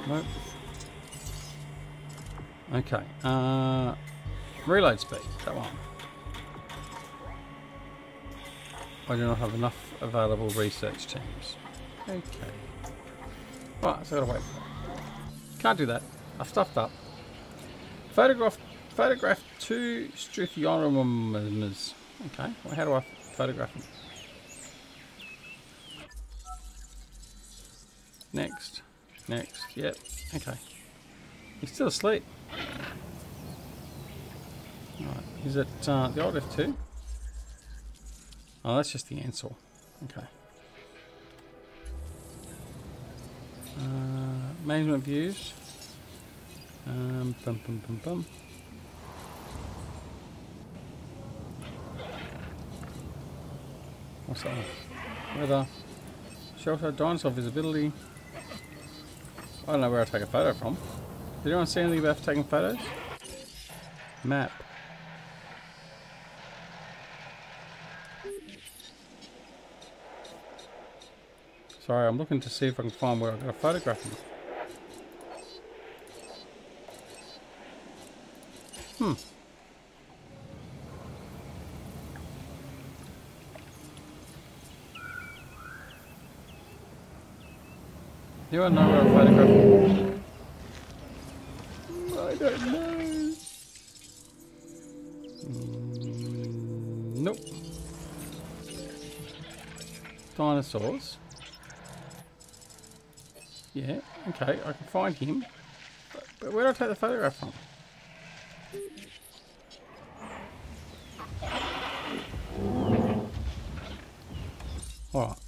Nope. Okay. Reload speed. That one. I do not have enough available research teams. Okay. Right, so I gotta wait for that. Can't do that. I've stuffed up. Photograph 2 Struthioramus. Okay, well, how do I photograph them? Next. Yep. Okay. He's still asleep. Right. Is it the old F2? Oh, that's just the Ansel. Okay. Management views. What's that one? Weather. Shelter. Dinosaur visibility. I don't know where I take a photo from. Did anyone see anything about taking photos? Map. Sorry, I'm looking to see if I can find where I've got a photograph of them. Do I know where a photograph is? I don't know. Nope. Dinosaurs. Yeah, okay, I can find him. But where do I take the photograph from? Alright.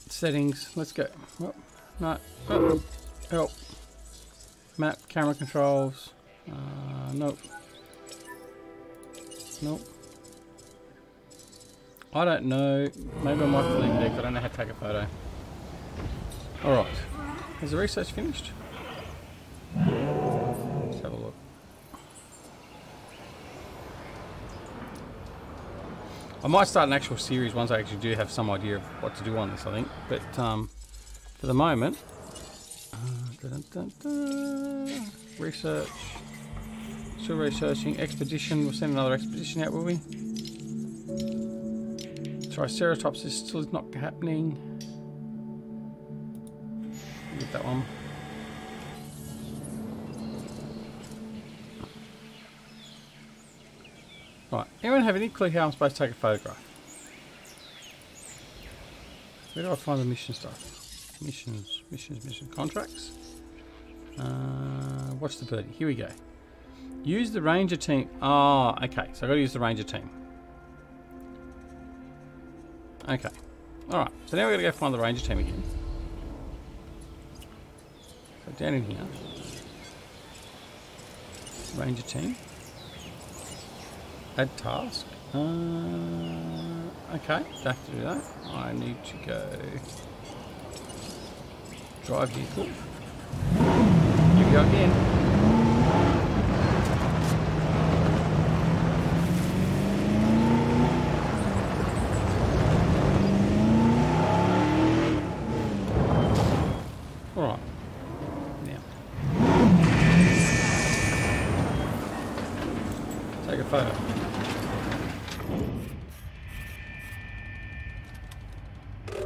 Settings, let's go. Oh, no, oh, help. Map, camera controls. Nope. Nope. I don't know. Maybe I might have to leave it there because I don't know how to take a photo. Alright. Is the research finished? Let's have a look. I might start an actual series once I actually do have some idea of what to do on this, I think. But for the moment, research, still researching, expedition. We'll send another expedition out, will we? Triceratops is still not happening. Get that one. Right, anyone have any clue how I'm supposed to take a photograph? Where do I find the mission stuff? Missions, contracts. Watch the birdie. Here we go. Use the ranger team. Oh, okay. So I got to use the ranger team. Okay. All right. So now we're going to go find the ranger team again. So down in here. Ranger team. Add task. Okay, don't have to do that. I need to go drive vehicle. Here we go again. Alright. Now. Take a photo.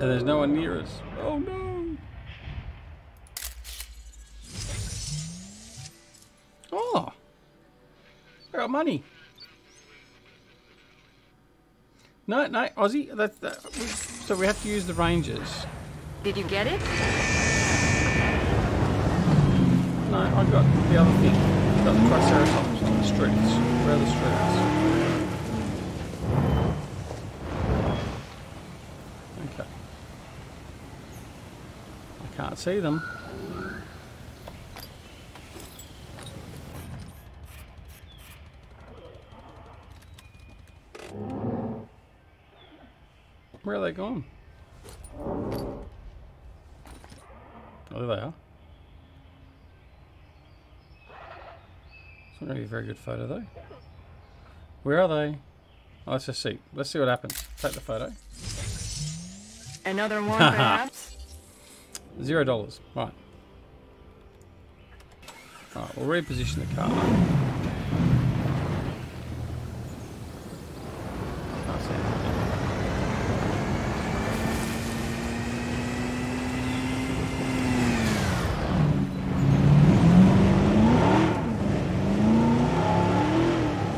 And there's no one near us. Oh no! Oh! I got money. No, Aussie. So we have to use the rangers. Did you get it? No, I got the other thing. I got the Triceratops on the streets. Where are the streets? Okay. I can't see them. Where are they gone? Oh, there they are. It's not going to be a very good photo though. Where are they? Oh, let's just see. Let's see what happens. Take the photo. Another one, perhaps? $0. Right. Alright, we'll reposition the car. Can't see anything.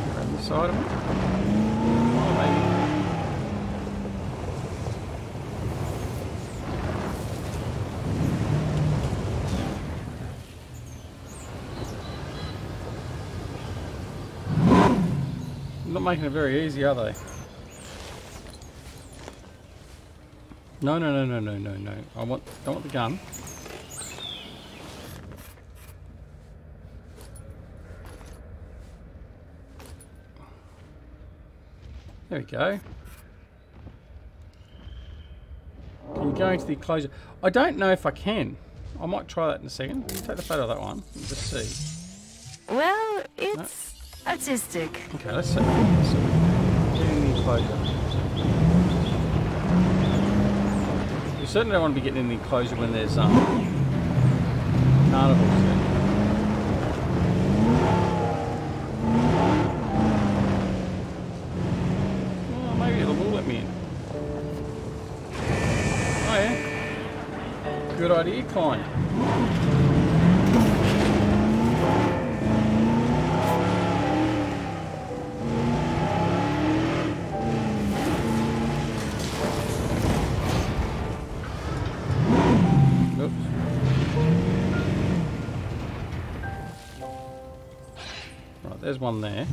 Around the side of it. Oh, maybe. Not making it very easy, are they? No. I don't want the gun. There we go. Can you go into the enclosure? I don't know if I can. I might try that in a second. Take the photo of that one and just see. Well, it's artistic. Okay, let's see. Get in the enclosure. You certainly don't want to be getting in the enclosure when there's carnivals there. Well, maybe it will let me in. Oh yeah. Good idea, climb. There's one there.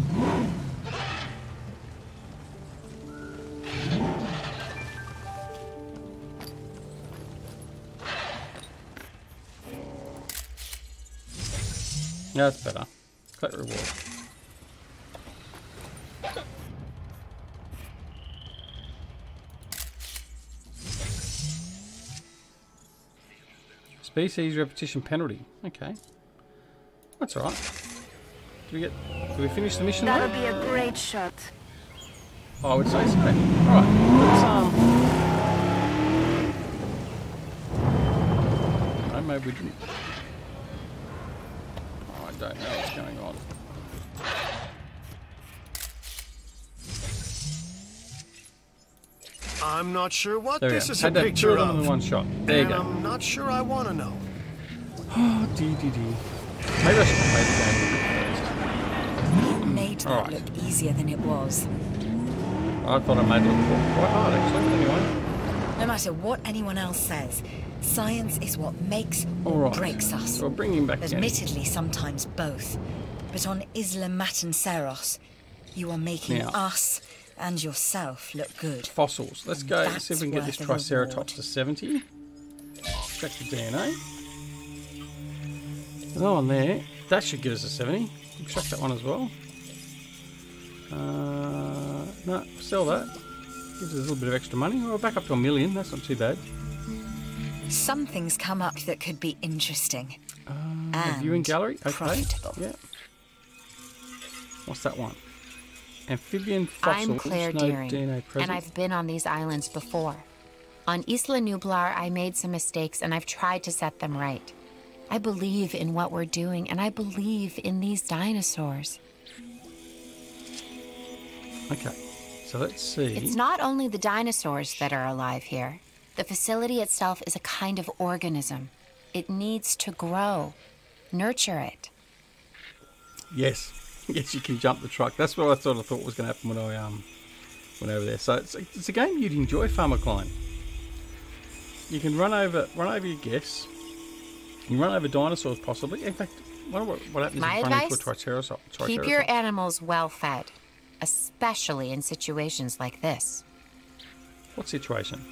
Yeah, that's better. Collect reward. Species repetition penalty. Okay. That's alright. Do we finish the mission? That'll be a great shot. Oh, I would say so. Alright, let's no, maybe we didn't. Oh, I don't know what's going on. I'm not sure what There this we is go. a Had that picture two of them of. in one shot. There you And go. I'm not sure I want to know. Oh, dee. Maybe I should play the game first. You made that look easier than it was. I thought I made it look quite hard, actually. Anyway. No matter what anyone else says, science is what makes or Alright. breaks us. So we'll bring him back again. Admittedly, sometimes both. But on Isla Matanceros, you are making Now. us and yourself look good. Fossils. Let's go and see if we can get this That's worth the Triceratops to 70. Check the DNA. There's no one there. That should give us a 70. We'll check that one as well. No, sell that. Gives us a little bit of extra money. We're back up to $1 million. That's not too bad. Something's come up that could be interesting. A viewing gallery. Okay. Profitable. Yeah. What's that one? Amphibian fossils. I'm Claire no Deering, DNA present. and I've been on these islands before. On Isla Nublar, I made some mistakes, and I've tried to set them right. I believe in what we're doing, and I believe in these dinosaurs. Okay, so let's see. It's not only the dinosaurs that are alive here. The facility itself is a kind of organism. It needs to grow. Nurture it. Yes. Yes, you can jump the truck. That's what I sort of thought was going to happen when I went over there. So it's a game you'd enjoy, Farmer Klein. You can run over your guests. You can run over dinosaurs, possibly. In fact, what happens My if you run advice? into a triceratops? Keep your animals well fed, especially in situations like this. What situation?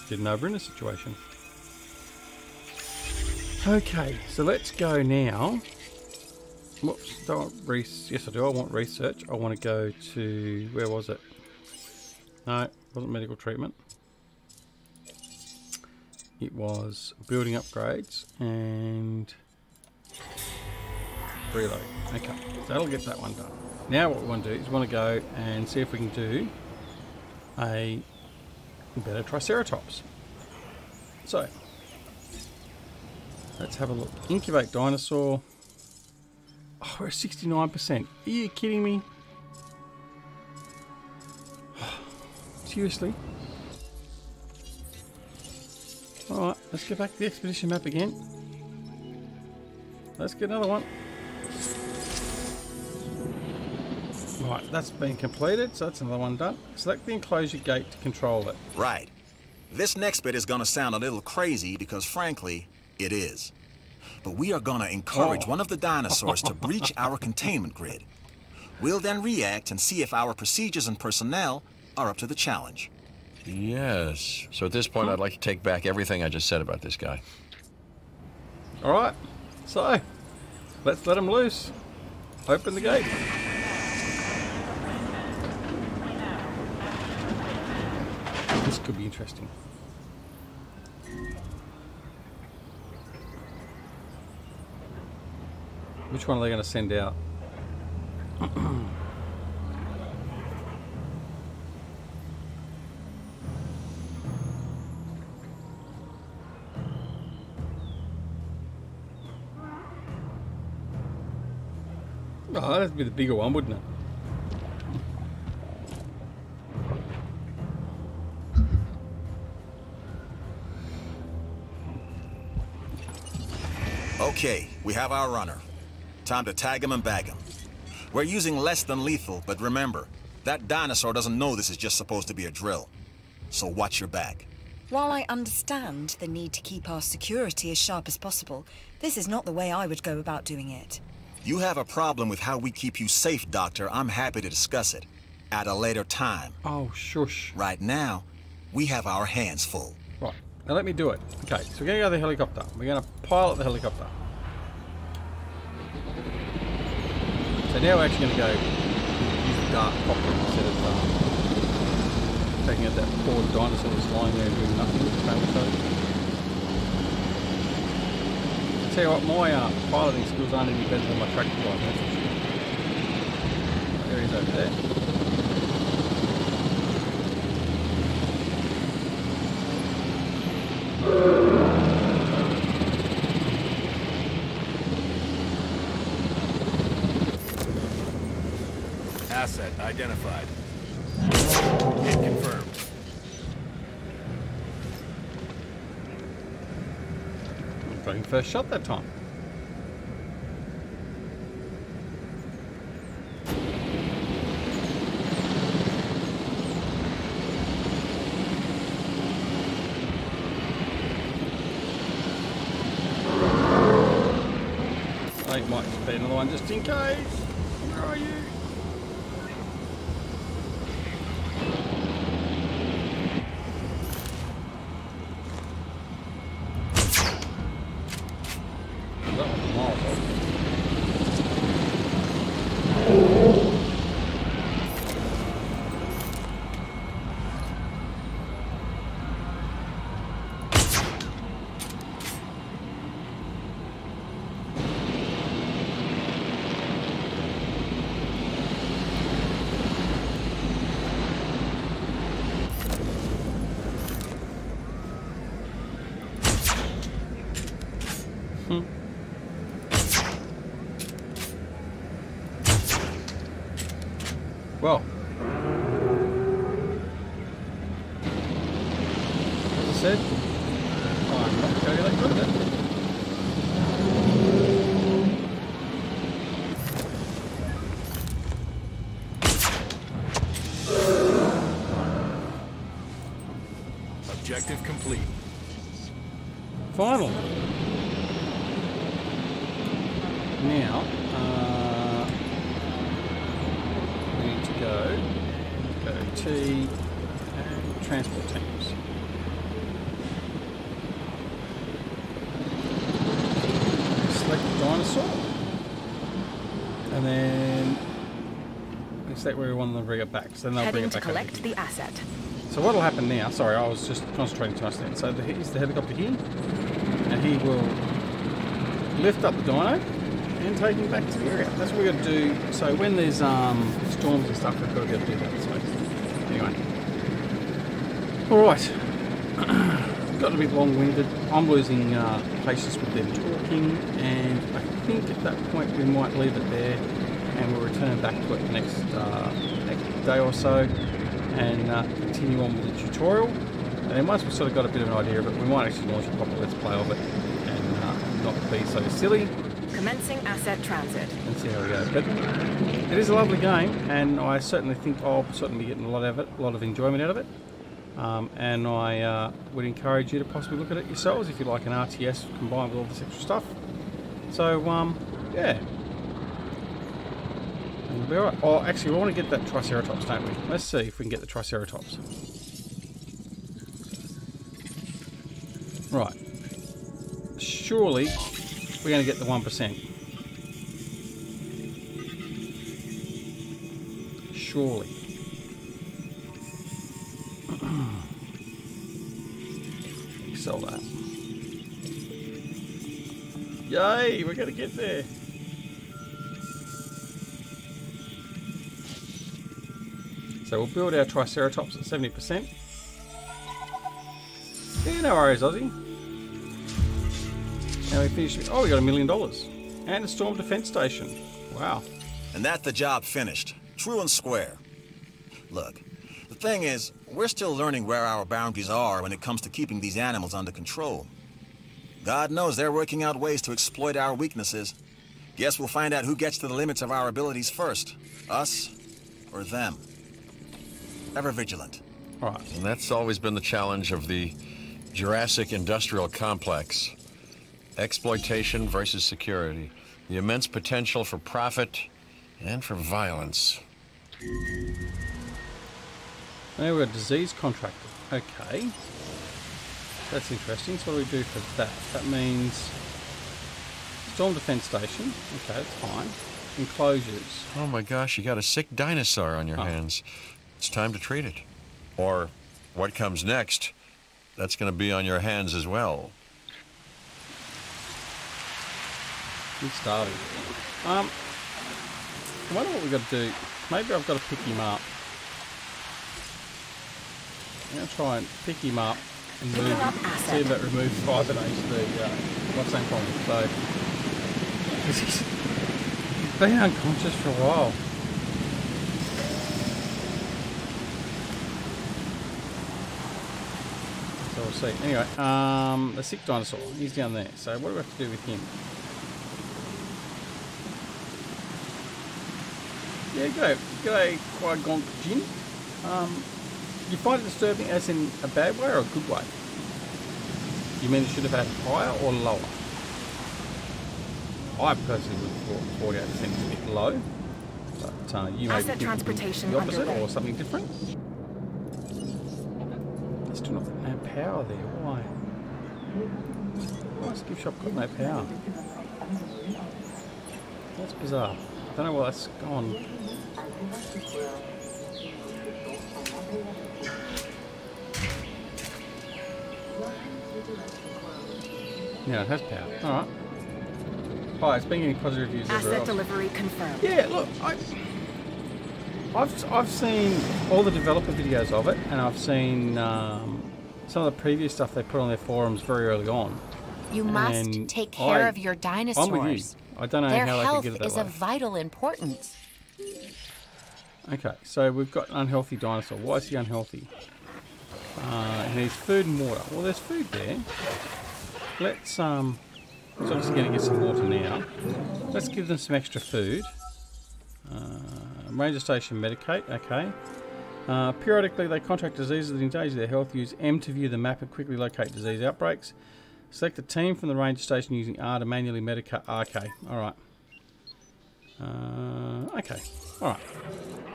Didn't know we're in a situation. Okay, so let's go now. Whoops, don't want yes I do, I want research. I want to go to, where was it? No, it wasn't medical treatment. It was building upgrades and reload. Okay, so that'll get that one done. Now what we want to do is we want to go and see if we can do a better triceratops. So, let's have a look. Incubate dinosaur. Oh, we're at 69%. Are you kidding me? Seriously? Alright, let's go back to the expedition map again. Let's get another one. Right, that's been completed, so that's another one done. Select the enclosure gate to control it. Right. This next bit is going to sound a little crazy because, frankly, it is. But we are going to encourage one of the dinosaurs to breach our containment grid. We'll then react and see if our procedures and personnel are up to the challenge. Yes. So at this point, I'd like to take back everything I just said about this guy. All right. So, let's let him loose. Open the gate. This could be interesting. Which one are they going to send out? Oh, that'd be the bigger one, wouldn't it? Okay, we have our runner. Time to tag him and bag him. We're using less than lethal, but remember, that dinosaur doesn't know this is just supposed to be a drill. So watch your back. While I understand the need to keep our security as sharp as possible, this is not the way I would go about doing it. You have a problem with how we keep you safe, Doctor. I'm happy to discuss it at a later time. Oh, shush. Right now, we have our hands full. Right, now let me do it. Okay, so we're going to go to the helicopter. We're going to pilot the helicopter. So now we're actually going to go use the dark copter instead of taking out that poor dinosaur that's lying there doing nothing. I tell you what, my piloting skills aren't any better than my tractor driving, that's for sure. There he is over there. Asset identified. Hit confirmed. Got him first shot that time. I might spare another one just in case. Where are you? Well, there's a said, I'm not going to that good at it. Objective complete. Finally. Now, we need to go T and transport teams. Select the dinosaur. And then we select where we want them to bring it back. So then they'll bring it back. Heading to collect the asset. So what will happen now, sorry, I was just concentrating too much then. So here's the helicopter here, and he will lift up the dino and take him back to the area. That's what we're going to do. So when there's storms and stuff, we've got to be able to do that. So anyway. Alright. Got a bit long-winded. I'm losing patience with them talking, and I think at that point we might leave it there and we'll return back to it next day or so. And continue on with the tutorial. And then once we've sort of got a bit of an idea of it, we might actually launch a proper let's play of it and not be so silly. Commencing asset transit. And see how we go. But it is a lovely game, and I certainly think I'll certainly be getting a lot of it, a lot of enjoyment out of it. And I would encourage you to possibly look at it yourselves if you like an RTS combined with all this extra stuff. So yeah. We'll be alright. Oh, actually, we want to get that Triceratops, don't we? Let's see if we can get the Triceratops. Right. Surely, we're going to get the 1%. Surely. Sell that. Yay! We're going to get there. So we'll build our Triceratops at 70%. Yeah, no worries, Aussie. Now we finished. Oh, we got $1 million. And a storm defense station. Wow. And that's the job finished. True and square. Look, the thing is, we're still learning where our boundaries are when it comes to keeping these animals under control. God knows they're working out ways to exploit our weaknesses. Guess we'll find out who gets to the limits of our abilities first. Us or them. Ever vigilant. Right. And that's always been the challenge of the Jurassic industrial complex. Exploitation versus security. The immense potential for profit and for violence. Now we've got disease contractor. Okay. That's interesting. So what do we do for that? That means storm defense station. Okay, that's fine. Enclosures. Oh my gosh, you got a sick dinosaur on your hands. It's time to treat it. Or what comes next, that's going to be on your hands as well. Good starting. I wonder what we've got to do. Maybe I've got to pick him up. I'm going to try and pick him up and move him. See if that removes 5 and HD. What's that problem? So, he's been unconscious for a while. So we'll see. Anyway, the sick dinosaur. He's down there. So what do we have to do with him? Yeah, g'day, Qui-Gon Jinn. You find it disturbing as in a bad way or a good way? You mean it should have had higher or lower? I personally would have thought 48% is a bit low. But you may think the opposite or something different. Still not no power there. Why? Why has gift shop got no power? That's bizarre. I don't know why that's gone. Yeah, it has power. Alright. Oh, it's been getting positive reviews everywhere else. Asset delivery confirmed. Yeah, look, I've seen all the developer videos of it, and I've seen some of the previous stuff they put on their forums very early on. You must take care of your dinosaurs. I'm with you. I don't know how they could get it that way. Their health is of vital importance. Okay, so we've got an unhealthy dinosaur. Why is he unhealthy? It needs food and water. Well, there's food there. Let's, it's obviously going to get some water now. Let's give them some extra food. Ranger station medicate, okay. Periodically, they contract diseases that endanger their health. Use M to view the map and quickly locate disease outbreaks. Select a team from the ranger station using R to manually medicate. Okay, alright. Okay, alright.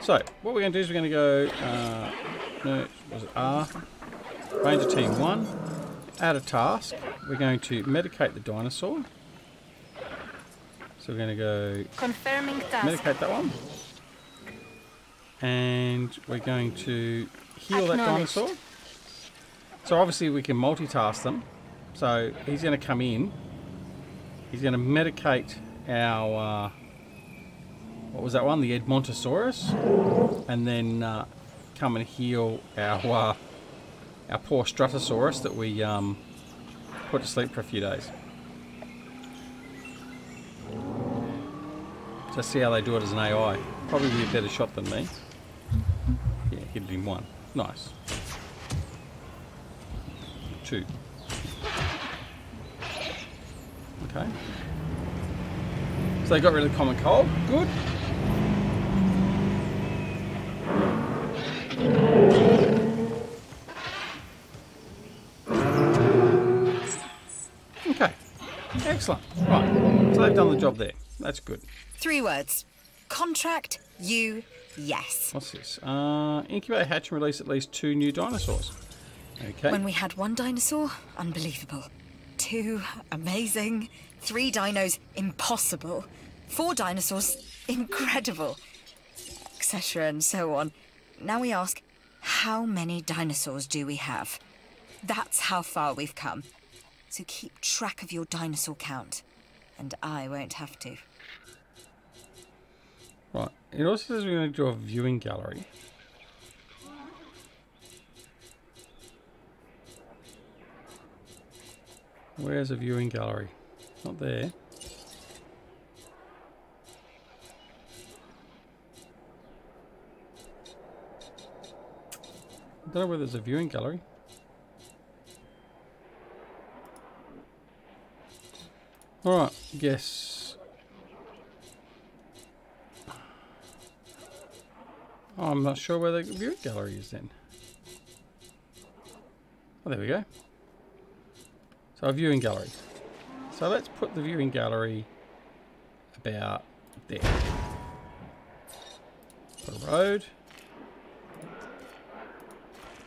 So, what we're going to do is we're going to go, no, was it R? Ranger team 1. Add a task. We're going to medicate the dinosaur. So we're going to go confirming task. Medicate that one. And we're going to heal that dinosaur. So obviously we can multitask them. So he's going to come in. He's going to medicate our, what was that one? The Edmontosaurus. And then come and heal our poor Strutosaurus that we put to sleep for a few days. So see how they do it as an AI. Probably be a better shot than me. Yeah, hit it in 1. Nice. 2. Okay. So they got rid of the common cold. Good. Okay. Excellent. Right. So they've done the job there. That's good. 3 words. Contract you yes. What's this? Incubate, hatch and release at least 2 new dinosaurs. Okay. When we had 1 dinosaur, unbelievable. 2, amazing. 3 dinos, impossible. 4 dinosaurs, incredible. Etc. and so on. Now we ask, how many dinosaurs do we have? That's how far we've come. So keep track of your dinosaur count. And I won't have to. Right. It also says we're going to do a viewing gallery. Where's a viewing gallery? Not there. I don't know where there's a viewing gallery. Alright, guess. I'm not sure where the viewing gallery is then. Oh, there we go. So a viewing gallery. So let's put the viewing gallery about there. Put a road.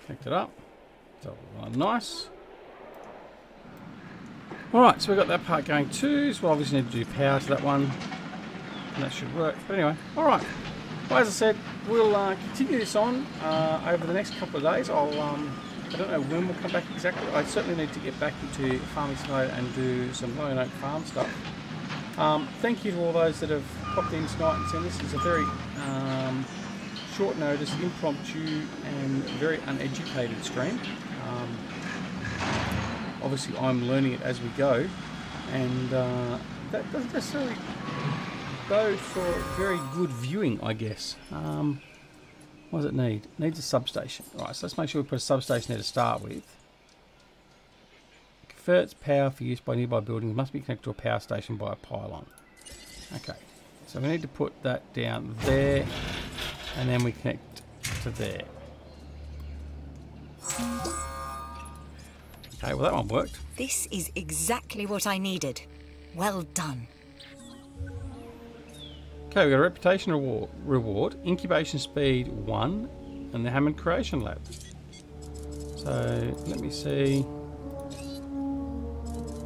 Connect it up. So nice. Alright, so we've got that part going too, so we'll obviously need to do power to that one. And that should work. But anyway, alright. Well, as I said, we'll continue this on over the next couple of days. I don't know when we'll come back exactly. I certainly need to get back into Farming Simulator and do some Lone Oak Farm stuff. Thank you to all those that have popped in tonight and seen this. It's a very short notice, impromptu and very uneducated stream. Obviously I'm learning it as we go, and that doesn't necessarily bode for very good viewing, I guess. What does it need? It needs a substation. Right, so let's make sure we put a substation there to start with. Converts power for use by nearby buildings. Must be connected to a power station by a pylon. Okay, so we need to put that down there, and then we connect to there. Okay, well that one worked. This is exactly what I needed. Well done. Okay, we've got a reputation reward, incubation speed 1, and the Hammond Creation Lab. So, let me see.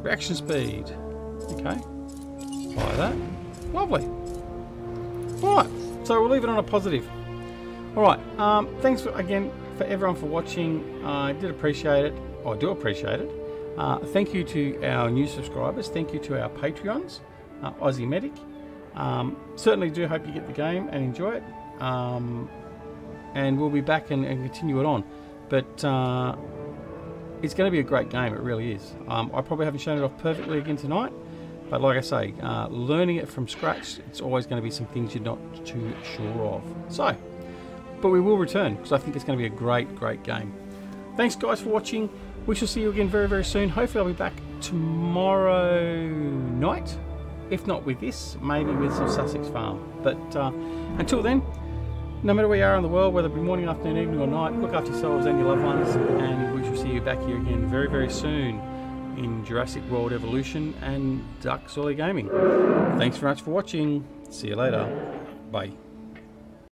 Reaction speed. Okay. Buy that. Lovely. Alright, so we'll leave it on a positive. Alright, thanks again for everyone for watching. I did appreciate it. I do appreciate it. Thank you to our new subscribers. Thank you to our Patreons, Aussie Medic. Certainly do hope you get the game and enjoy it, and we'll be back and continue it on, but it's going to be a great game. It really is. I probably haven't shown it off perfectly again tonight, but like I say, learning it from scratch, it's always going to be some things you're not too sure of. So, but we will return because I think it's going to be a great game. Thanks guys for watching. We shall see you again very, very soon. Hopefully I'll be back tomorrow night. If not with this, maybe with some Sussex Farm. But until then, no matter where you are in the world, whether it be morning, afternoon, evening or night, look after yourselves and your loved ones, and we shall see you back here again very, very soon in Jurassic World Evolution and DoughBoy Gaming. Thanks very much for watching. See you later. Bye.